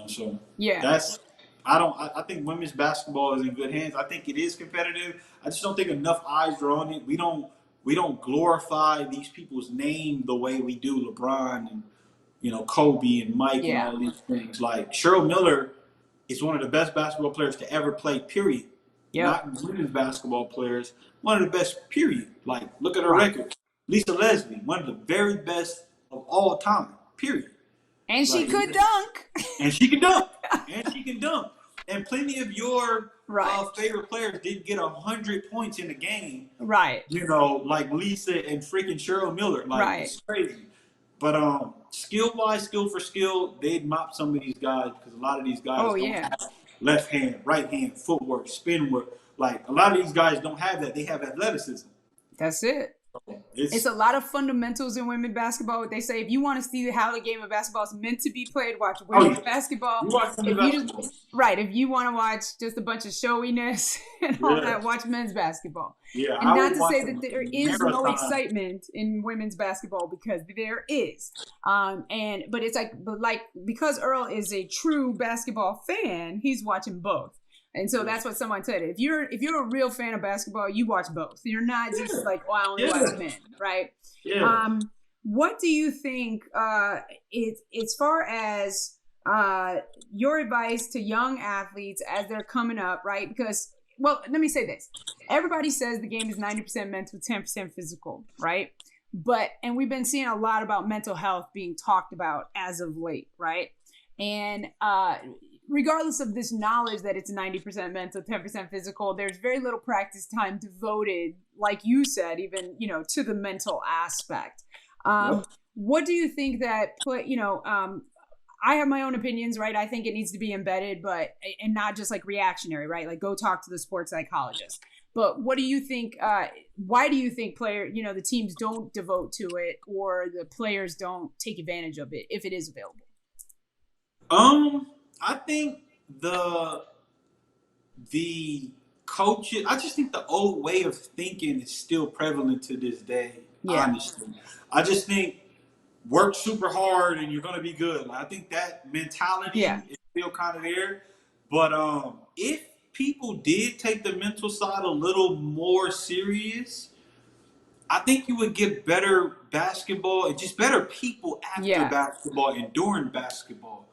So that's, I think women's basketball is in good hands. I think it is competitive. I just don't think enough eyes are on it. We don't glorify these people's name the way we do LeBron and Kobe and Mike and all these things. Like, Cheryl Miller is one of the best basketball players to ever play, period. Not women's basketball players. One of the best, period. Like, look at her record. Lisa Leslie, one of the very best of all time, period. And she could dunk. And she can dunk. And plenty of your favorite players didn't get 100 points in the game. Right. Like Lisa and freaking Cheryl Miller. Like, it's crazy. But skill for skill, they'd mop some of these guys because a lot of these guys don't have left hand, right hand, footwork, spin work. Like, a lot of these guys don't have that. They have athleticism. That's it. It's a lot of fundamentals in women's basketball. They say if you want to see how the game of basketball is meant to be played, watch women's basketball. If you want to watch just a bunch of showiness and all that, watch men's basketball. Yeah, and not to say that there is no excitement in women's basketball, because there is. But it's because Earl is a true basketball fan, he's watching both. And so that's what someone said. If you're a real fan of basketball, you watch both. You're not just like, I only watch men, right? Yeah. What do you think as far as your advice to young athletes as they're coming up, right? Because, well, let me say this. Everybody says the game is 90% mental, 10% physical, right? And we've been seeing a lot about mental health being talked about as of late, right? And regardless of this knowledge that it's 90% mental, 10% physical, there's very little practice time devoted, like you said, even, to the mental aspect. What do you think that, I have my own opinions, right? I think it needs to be embedded, and not just like reactionary, right? Like, go talk to the sports psychologist. But what do you think, why do you think the teams don't devote to it, or the players don't take advantage of it if it is available? I think the the coaches, I just think the old way of thinking is still prevalent to this day. Yeah. Honestly, I just think work super hard and you're gonna be good. Like, I think that mentality Yeah. is still kind of there. But if people did take the mental side a little more serious, I think you would get better basketball and just better people after Yeah. basketball and during basketball.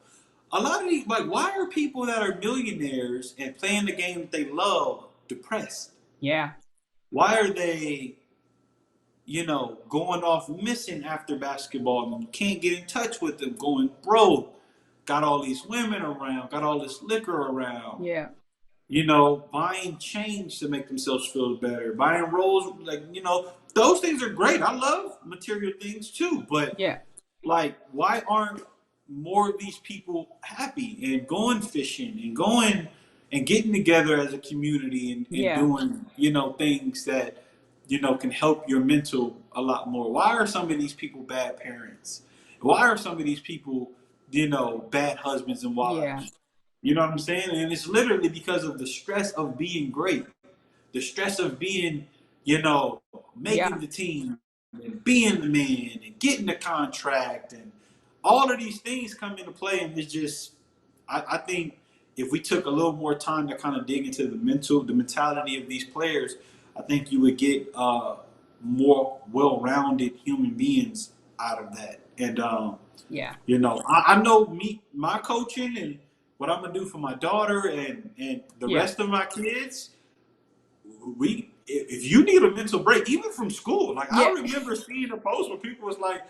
A lot of these, like, why are people that are millionaires and playing the game that they love depressed? Yeah. Why are they, going off missing after basketball and you can't get in touch with them, going broke, got all these women around, got all this liquor around, Yeah. buying chains to make themselves feel better, buying rolls, those things are great. I love material things too, but Yeah. like, why aren't more of these people happy and going fishing and going and getting together as a community and Yeah. doing, things that, can help your mental a lot more? Why are some of these people bad parents? Why are some of these people, bad husbands and Yeah. wives? You know what I'm saying? And it's literally because of the stress of being great, the stress of being, making Yeah. the team and being the man and getting the contract and all of these things come into play. And it's just, I think if we took a little more time to kind of dig into the mentality of these players, I think you would get more well-rounded human beings out of that. And Yeah. I know my coaching and what I'm gonna do for my daughter and the Yeah. rest of my kids. If you need a mental break, even from school, like, I Yeah. remember seeing a post where people was like,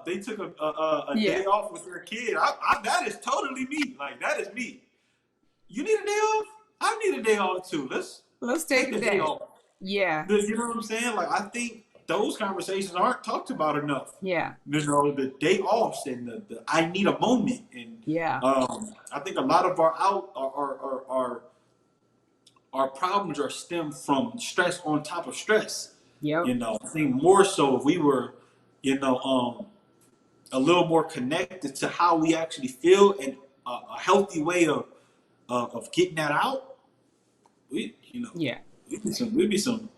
they took a Yeah. day off with their kid. That is totally me. Like, that is me. You need a day off? I need a day off too. Let's take Take a a day day. off. Yeah. You know what I'm saying? Like, I think those conversations aren't talked about enough. Yeah. The day offs and the I need a moment. And Yeah. I think a lot of our problems are stemmed from stress on top of stress. Yep. I think more so if we were, a little more connected to how we actually feel and a healthy way of getting that out, Yeah. we'd be some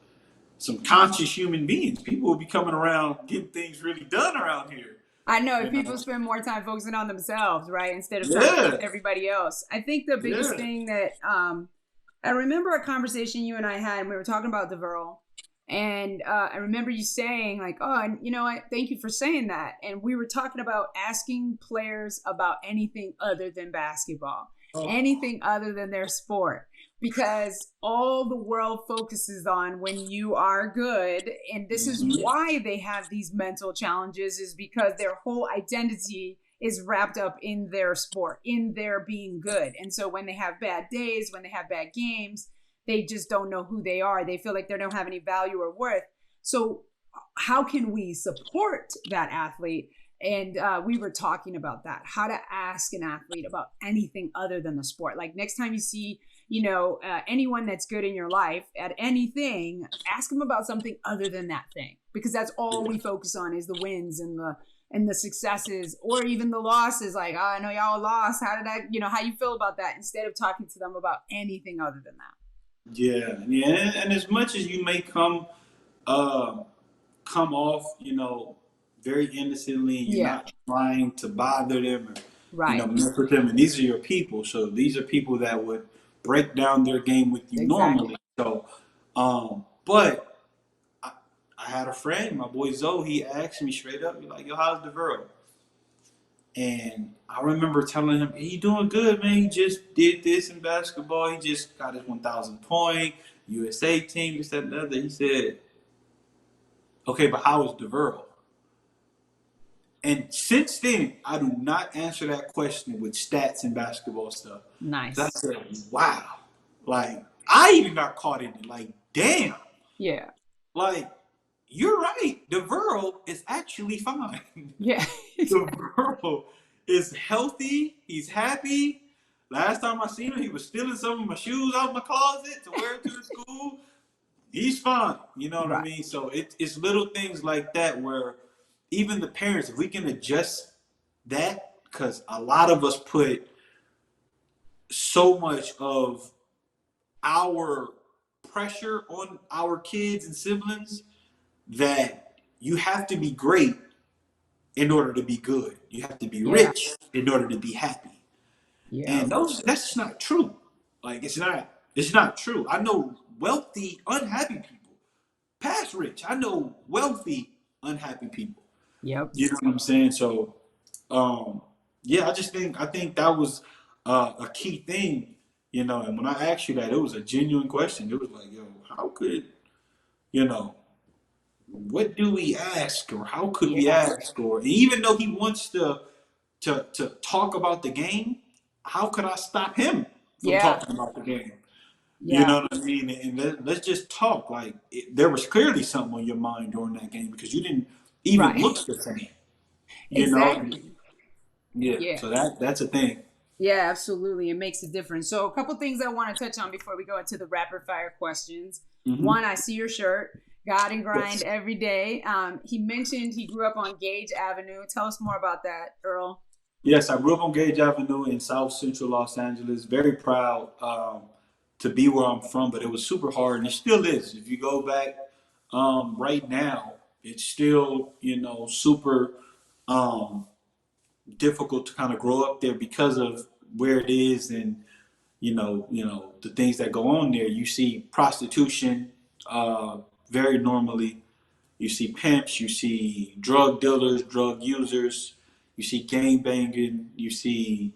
conscious human beings. People would be coming around getting things really done around here. I know if You people know? spend more time focusing on themselves, right, instead of trying to Yeah. please everybody else. I think the biggest Yeah. thing that I remember a conversation you and I had, and we were talking about DeVerl, and I remember you saying like, "Oh, and you know what? Thank you for saying that." And we were talking about asking players about anything other than basketball, Oh. anything other than their sport, because all the world focuses on when you are good, and this is why they have these mental challenges, is because their whole identity is wrapped up in their sport, in their being good. And so when they have bad days, when they have bad games, they just don't know who they are. They feel like they don't have any value or worth. So how can we support that athlete? And we were talking about that, how to ask an athlete about anything other than the sport. Like, next time you see, anyone that's good in your life at anything, ask them about something other than that thing, because that's all we focus on is the wins and the successes, or even the losses. Like, oh, I know y'all lost. How did that, how you feel about that, instead of talking to them about anything other than that. Yeah. And as much as you may come off, very innocently, you're not trying to bother them or, mess with them. And these are your people. So these are people that would break down their game with you normally. So, but I had a friend, my boy Zoe, he asked me straight up, he's like, "Yo, how's DeVerl?" And I remember telling him, "He doing good, man. He just did this in basketball. He just got his 1,000 point USA team, this, that, and the other." He said, "Okay, but how is DeVerl?" And since then, I do not answer that question with stats and basketball stuff. Nice. I said, wow. Like, I even got caught in it. Like, damn. Yeah. Like, you're right. DeVerl is actually fine. Yeah. DeVerl is healthy. He's happy. Last time I seen him, he was stealing some of my shoes out of my closet to wear to the school. He's fine. You know what I mean? So it's little things like that where even the parents, if we can adjust that, because a lot of us put so much of our pressure on our kids and siblings that you have to be great in order to be good. You have to be Yeah. rich in order to be happy. Yeah. And that's just not true. Like it's not true. I know wealthy, unhappy people. Past rich. I know wealthy, unhappy people. Yep. You know what I'm saying? So yeah, I think that was a key thing, you know, and when I asked you that, it was a genuine question. It was like, yo, how could, you know, what do we ask or how could we Yeah. ask? Or even though he wants to talk about the game, how could I stop him from Yeah. talking about the game? You Yeah. know what I mean? And let's just talk. Like there was clearly something on your mind during that game because you didn't even Right. look the same. You know? Exactly. Yeah. Yeah. So that's a thing. Yeah, absolutely. It makes a difference. So, a couple things I want to touch on before we go into the rapid fire questions. Mm-hmm. One, I see your shirt, God and Grind Yes. every day. He mentioned he grew up on Gage Avenue. Tell us more about that, Earl. Yes, I grew up on Gage Avenue in South Central Los Angeles. Very proud to be where I'm from, but it was super hard, and it still is. If you go back right now, it's still super um, difficult to kind of grow up there because of where it is, and the things that go on there. You see prostitution very normally. You see pimps, you see drug dealers, drug users, you see gang banging, you see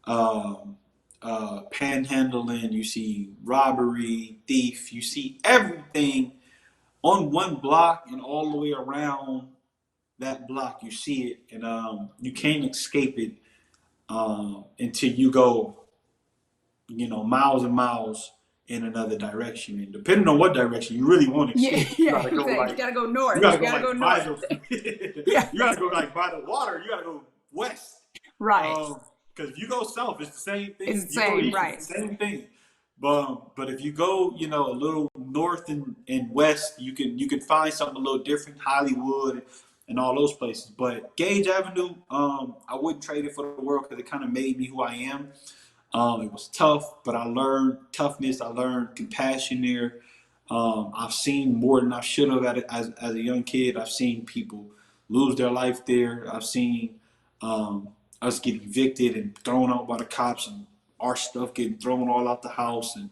um, panhandling, you see robbery, thief, you see everything on one block and all the way around that block. You see it, and you can't escape it until you go, miles and miles in another direction. And depending on what direction you really want to Yeah, escape, you yeah. gotta go You like gotta go you north. gotta You go gotta go like by north. the Yeah. you gotta go like by the water. You gotta go west. Right. Because if you go south, it's the same thing. It's the If you go same, east, right. it's the same thing. But if you go, a little north and west, you can find something a little different. Hollywood and all those places. But Gage Avenue, I wouldn't trade it for the world because it kind of made me who I am. It was tough, but I learned toughness. I learned compassion there. I've seen more than I should have as a young kid. I've seen people lose their life there. I've seen us get evicted and thrown out by the cops, and our stuff getting thrown all out the house. And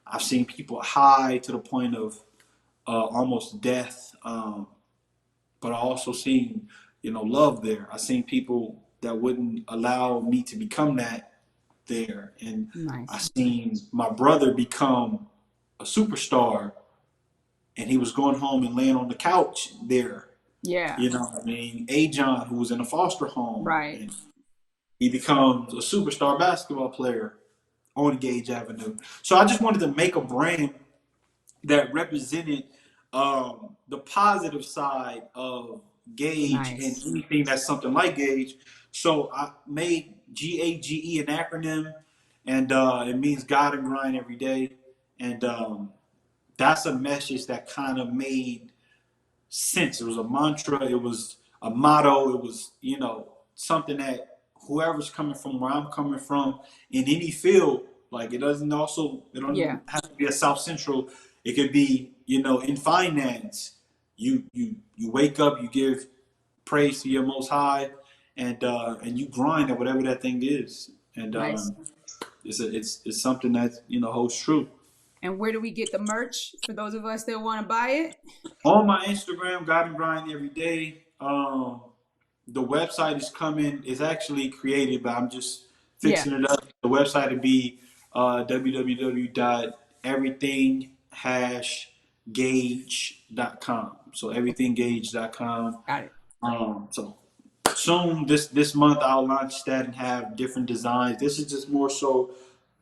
I've seen people high to the point of almost death. But I also seen, love there. I seen people that wouldn't allow me to become that there. And I Nice. seen my brother become a superstar, and he was going home and laying on the couch there. Yeah. You know what I mean? A. John, who was in a foster home, Right. and he becomes a superstar basketball player on Gage Avenue. So I just wanted to make a brand that represented the positive side of Gage and Nice. anything that's something like Gage. So I made GAGE an acronym, and it means God and Grind every day. And that's a message that kind of made sense. It was a mantra. It was a motto. It was, something that whoever's coming from where I'm coming from in any field, like it Yeah. doesn't have to be a South Central. It could be, in finance. You wake up, you give praise to your Most High, and you grind at whatever that thing is. And Nice. it's something that holds true. And where do we get the merch for those of us that want to buy it? On my Instagram, God and Grind every day. The website is coming. It's actually created, but I'm just Yeah. fixing it up. The website would be www.everything-gage.com. So everythinggage.com. Got it. So soon this month I'll launch that and have different designs. This is just more so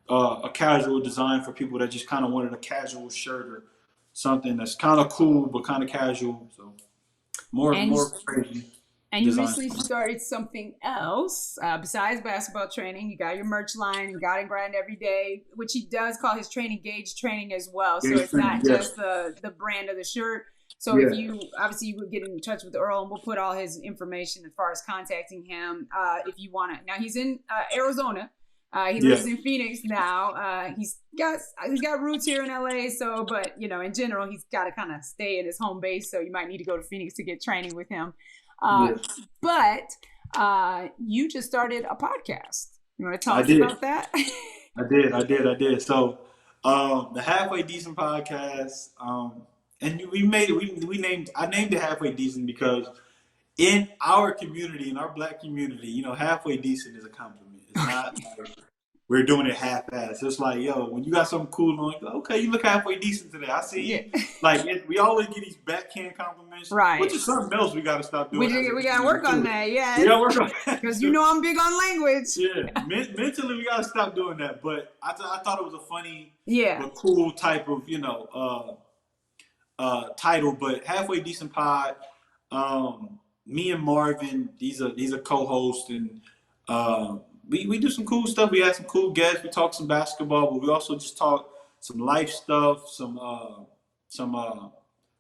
a casual design for people that just kind of wanted a casual shirt or something that's kind of cool but kind of casual. So And more crazy And you designs. recently started something else besides basketball training. You got your merch line, you got to grind every day, which he does call his training Gage training as well. So Gage it's training, not yeah. just the brand of the shirt. So Yeah. if you obviously you would get in touch with Earl, and we'll put all his information as far as contacting him if you want to. Now he's in Arizona, He lives in Phoenix now. He's got roots here in LA, so but in general, he's got to kind of stay at his home base. So you might need to go to Phoenix to get training with him. But you just started a podcast. You want to talk about that? I did. So the Halfway Decent podcast, and we made it. I named it Halfway Decent because in our community, in our Black community, halfway decent is a compliment. It's not like we're doing it half-assed. It's like, yo, when you got something cool on, okay, you look halfway decent today. I see you. Like, we always get these backhand compliments, right? Which is something else we got to stop doing. We got to work on that, yeah. We got to work on that. Because I'm big on language. Yeah, mentally we got to stop doing that. But I thought it was a funny, but cool type of, title. But Halfway Decent Pod. Me and Marvin, he's a co-host, and we do some cool stuff. We had some cool guests. We talk some basketball, but we also just talk some life stuff, some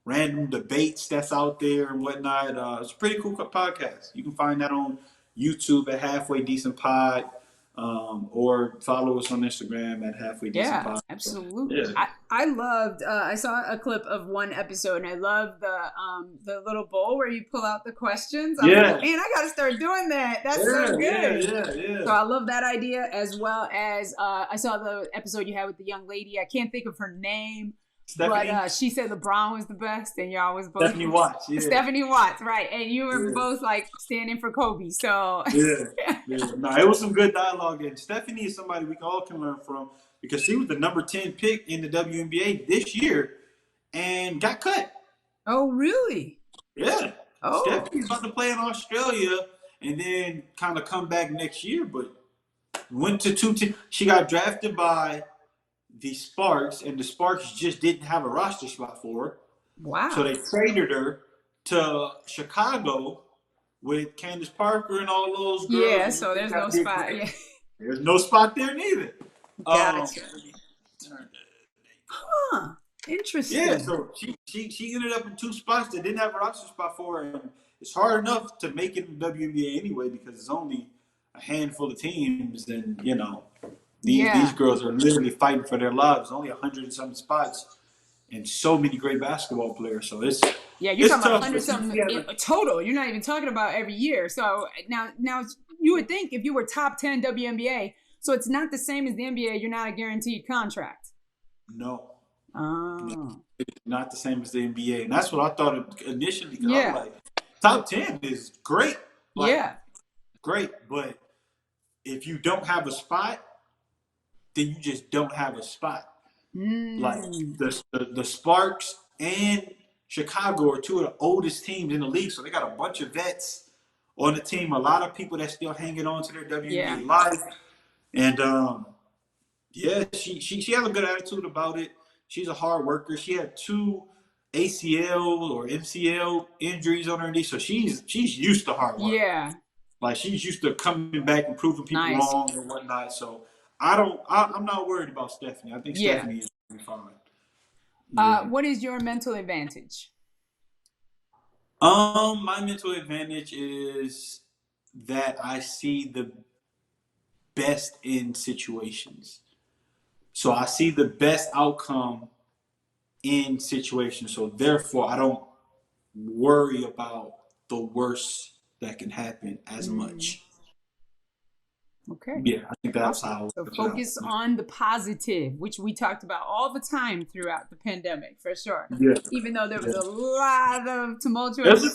random debates that's out there and whatnot. It's a pretty cool podcast. You can find that on YouTube at Halfway Decent Pod, or follow us on Instagram at Halfway Decent Pod. Absolutely. Yeah. I loved. I saw a clip of one episode, and I loved the little bowl where you pull out the questions. I was like, man, I got to start doing that. That's so good. Yeah. So I love that idea, as well as I saw the episode you had with the young lady. I can't think of her name. Stephanie. But she said LeBron was the best, and y'all was both Stephanie Watts. Yeah. Stephanie Watts, right? And you were both like standing for Kobe. So No, it was some good dialogue. And Stephanie is somebody we all can learn from because she was the number 10 pick in the WNBA this year and got cut. Oh, really? Yeah. Oh. Stephanie's about to play in Australia and then kind of come back next year, but went to two teams. She got drafted by the Sparks, and the Sparks just didn't have a roster spot for her. Wow. So they traded her to Chicago with Candace Parker and all those girls. Yeah, so there's no spot. Yeah. There's no spot there neither. Gotcha. Huh. Interesting. Yeah, so she ended up in two spots that didn't have a roster spot for her. And it's hard enough to make it in the WNBA anyway because it's only a handful of teams, and these girls are literally fighting for their lives. Only 100 and something spots, and so many great basketball players. So it's you're talking about 100 something total. You're not even talking about every year. So now you would think if you were top 10 WNBA, so it's not the same as the NBA. You're not a guaranteed contract. No. Oh. No, it's not the same as the NBA, and that's what I thought initially. Cause I was like, top 10 is great. Great, but if you don't have a spot, then you just don't have a spot. Like the Sparks and Chicago are two of the oldest teams in the league, so they got a bunch of vets on the team. A lot of people that's still hanging on to their WNBA life, and she has a good attitude about it. She's a hard worker. She had 2 ACL or MCL injuries on her knee, so she's used to hard work. Yeah, like she's used to coming back and proving people wrong and whatnot. So I'm not worried about Stephanie. I think Stephanie is fine. What is your mental advantage? My mental advantage is that I see the best in situations. So I see the best outcome in situations. So therefore, I don't worry about the worst that can happen as much. Okay. Yeah, I think that's how. So focus on the positive, which we talked about all the time throughout the pandemic, for sure. Yeah. Even though there was a lot of tumultuous. There was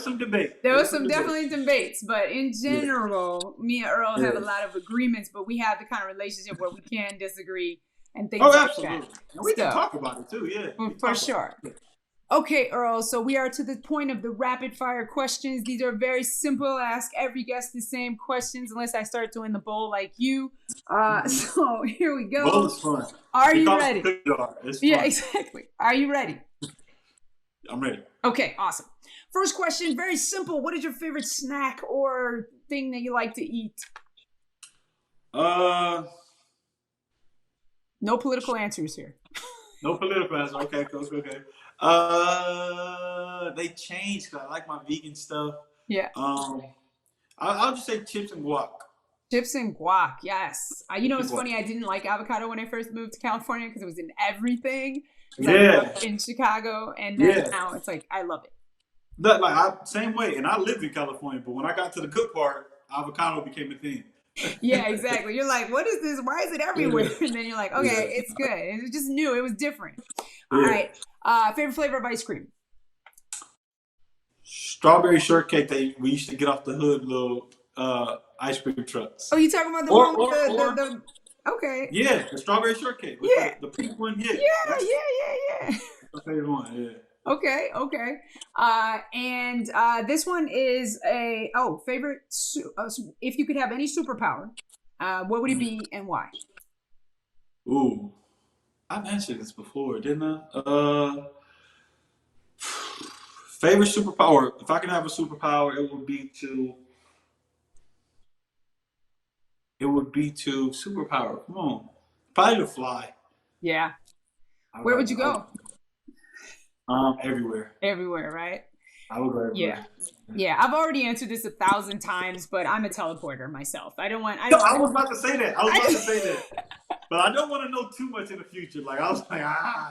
some debate. There was some definitely debates, but in general, me and Earl have a lot of agreements, but we have the kind of relationship where we can disagree and things like absolutely. that. And we can talk about it too, For sure. Okay, Earl, so we are to the point of the rapid fire questions. These are very simple. I ask every guest the same questions unless I start doing the bowl like you. So here we go. Bowl is fun. Are you ready? It's fun. Yeah, exactly. Are you ready? I'm ready. Okay, awesome. First question, very simple. What is your favorite snack or thing that you like to eat? No political answers here. No political answers. Okay, cool. Okay. They changed because I like my vegan stuff. Yeah. I'll just say chips and guac. Chips and guac, yes. You know, it's funny. I didn't like avocado when I first moved to California because it was in everything. Yeah. In Chicago, and then now it's like I love it. Same way, and I lived in California, but when I got to the good part, avocado became a thing. Yeah, exactly. You're like, what is this? Why is it everywhere? And then you're like, okay, it's good. It was just new. It was different. All right. Favorite flavor of ice cream? Strawberry shortcake that we used to get off the hood little ice cream trucks. Oh, you talking about the one with the okay. Yeah, the strawberry shortcake. Yeah. The pink one, yeah. Yeah. That's my favorite one, yeah. Okay. And this one is favorite. If you could have any superpower, what would it be and why? Ooh, I've answered this before, didn't I? Favorite superpower. If I can have a superpower, it would be to superpower. Come on, probably to fly. Yeah. Where would you go? Everywhere. Everywhere, right? I would go everywhere. Yeah. I've already answered this 1,000 times, but I'm a teleporter myself. I was about to say that. But I don't want to know too much in the future. Like, I was like, Oh,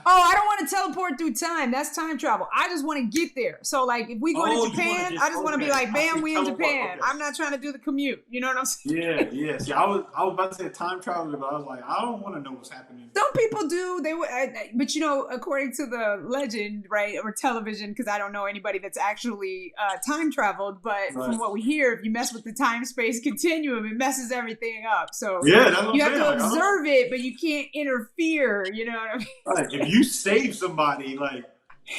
I don't want to teleport through time. That's time travel. I just want to get there. So, like, if we go to Japan, I just want to be like, bam, we in Japan. Okay. I'm not trying to do the commute. You know what I'm saying? Yeah. See, I was about to say time travel, but I was like, I don't want to know what's happening. Some people do. But you know, according to the legend, right, or television, because I don't know anybody that's actually time traveled. But from what we hear, if you mess with the time-space continuum, it messes everything up. So you have to observe it, but you can't interfere. You know what I mean? Right. If you save somebody, like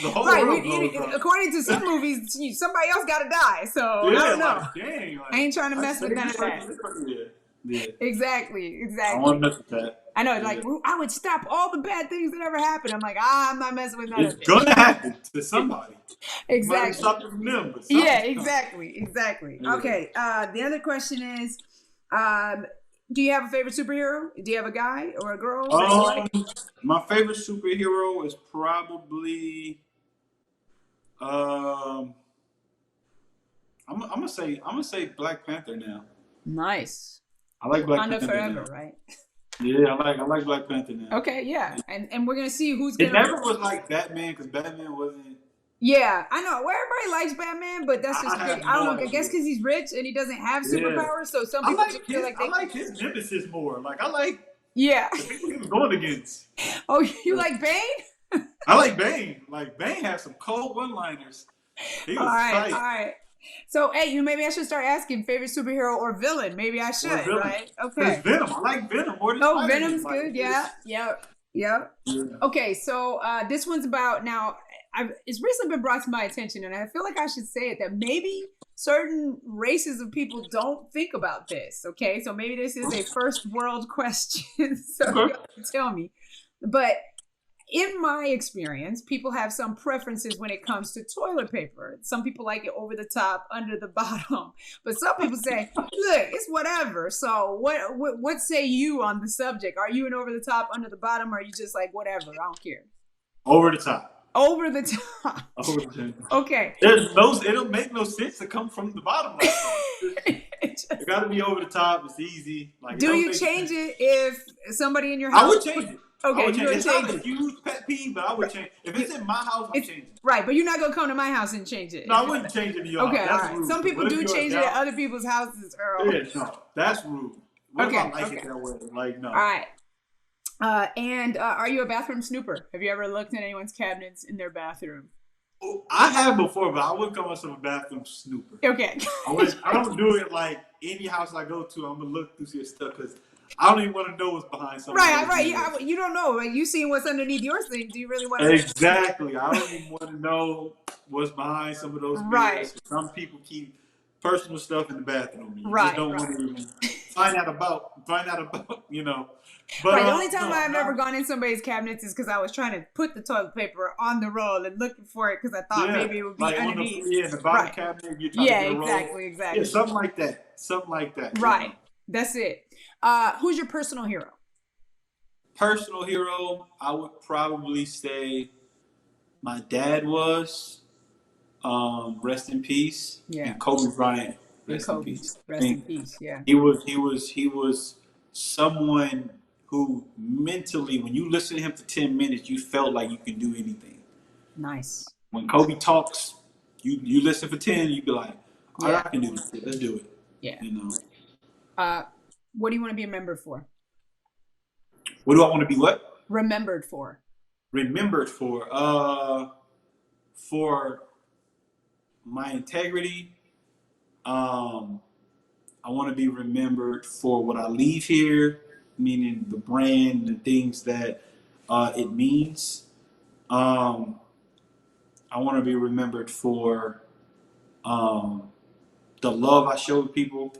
the whole world goes according to some movies, somebody else got to die. So I don't know. Like, dang, like, I ain't trying to mess with none of that. Yeah. Exactly. I don't want to mess with that. I know, like, I would stop all the bad things that ever happened. I'm like, I'm not messing with none of it. It's gonna happen to somebody. Exactly. Stop it from them, but exactly. Yeah. Okay. The other question is, do you have a favorite superhero? Do you have a guy or a girl? My favorite superhero is probably I'm gonna say Black Panther now. Nice. I like Black Panther forever, now. Right? Yeah, I like Black Panther now. Okay, yeah, and we're gonna see who's gonna. It never was like Batman because Batman wasn't. Yeah, I know. Well, everybody likes Batman, but that's just I don't know. I guess because he's rich and he doesn't have superpowers, so some people feel like they. I like his nemesis more. Like I like. Yeah. The people he was going against. Oh, you like Bane? I like Bane. Like Bane has some cold one-liners. He was tight. All right. So, hey, maybe I should start asking favorite superhero or villain. Maybe I should, right? Okay. It's Venom. I like Venom more than Spider-Man. Venom's good. Yep. Yeah. Okay, so this one's about now. It's recently been brought to my attention, and I feel like I should say it that maybe certain races of people don't think about this. Okay, so maybe this is a first world question. So you have to tell me, but. In my experience, people have some preferences when it comes to toilet paper. Some people like it over the top, under the bottom. But some people say, look, it's whatever. So what say you on the subject? Are you an over the top, under the bottom, or are you just like, whatever, I don't care? Over the top. Over the top. Over the top. Okay. It'll make no sense to come from the bottom. It got to be over the top. It's easy. Like, do you change it if somebody in your house? I would change it. Okay, it's not a huge pet peeve, but I would change. If it's in my house, I'm changing it. Right, but you're not gonna come to my house and change it. No, I wouldn't change it to your house. Okay, that's rude. Some people do change it at other people's houses, Earl. Yeah, no, that's rude. What if I like it that way? Like, no. All right. And are you a bathroom snooper? Have you ever looked at anyone's cabinets in their bathroom? I have before, but I wouldn't call myself a bathroom snooper. Okay. I don't do it like any house I go to. I'm gonna look through your stuff because I don't even want to know what's behind something. Right. You don't know. Like, you seeing what's underneath your thing. Do you really want to? Exactly. I don't even want to know what's behind some of those mirrors. Some people keep personal stuff in the bathroom. You just don't want to even find out about, you know. But, the only time I've ever gone in somebody's cabinets is because I was trying to put the toilet paper on the roll and looking for it because I thought maybe it would be underneath. The bottom cabinet. You're trying to get a roll. Exactly. Yeah, something like that. Right. You know? That's it. Who's your personal hero? Personal hero, I would probably say my dad was. Rest in peace. Yeah. And Kobe Bryant. Yeah, Rest in Kobe. peace. I Rest in mean, peace. Yeah. he was someone who mentally, when you listen to him for 10 minutes, you felt like you can do anything. Nice. When Kobe talks, you listen for 10, you be like, all Yeah. right, I can do this. Let's do it. Yeah. You know. What do you want to be remembered for? What do I want to be what? Remembered for. Remembered for? For my integrity. I want to be remembered for what I leave here, meaning the brand and things that it means. Um, I want to be remembered for um, the love I showed people,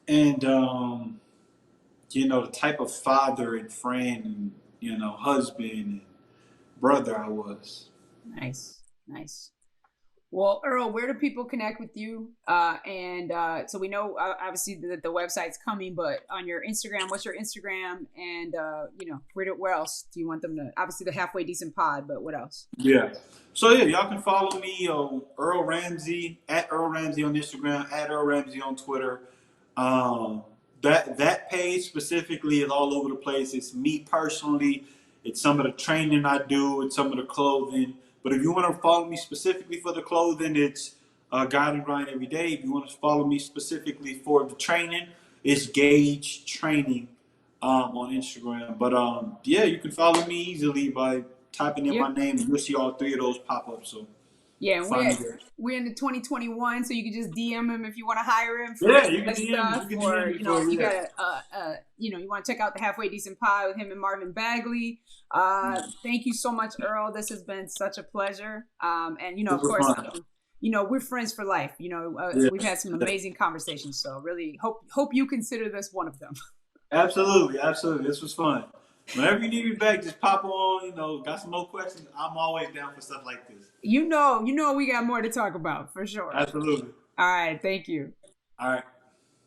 and the type of father and friend and husband and brother I was. Nice. Nice. Well, Earl, where do people connect with you? So we know obviously that the website's coming, but on your Instagram, what's your Instagram? And where else do you want them to? Obviously, the Halfway Decent Pod, but what else? Yeah. So yeah, y'all can follow me, Earl Ramsey at Earl Ramsey on Instagram, at Earl Ramsey on Twitter. Um, that page specifically is all over the place. It's me personally. It's some of the training I do. It's some of the clothing. But if you want to follow me specifically for the clothing, it's God and Grind Every Day. If you want to follow me specifically for the training, it's Gage Training on Instagram. But yeah, you can follow me easily by typing in Yep. my name, and you'll see all three of those pop up. So Yeah, and find me there. we're in the 2021, so you can just DM him if you want to hire him for Yeah, you can this DM me. stuff, You can or DM me for if you yeah. got you want to check out the Halfway Decent Pie with him and Marvin Bagley. Thank you so much, Earl. This has been such a pleasure. And of Super course, fun. we're friends for life. Yeah. We've had some amazing conversations. So really hope you consider this one of them. Absolutely, absolutely. This was fun. Whenever you need me back, just pop on. Got some more questions? I'm always down for stuff like this. We got more to talk about for sure. Absolutely. All right, thank you. All right.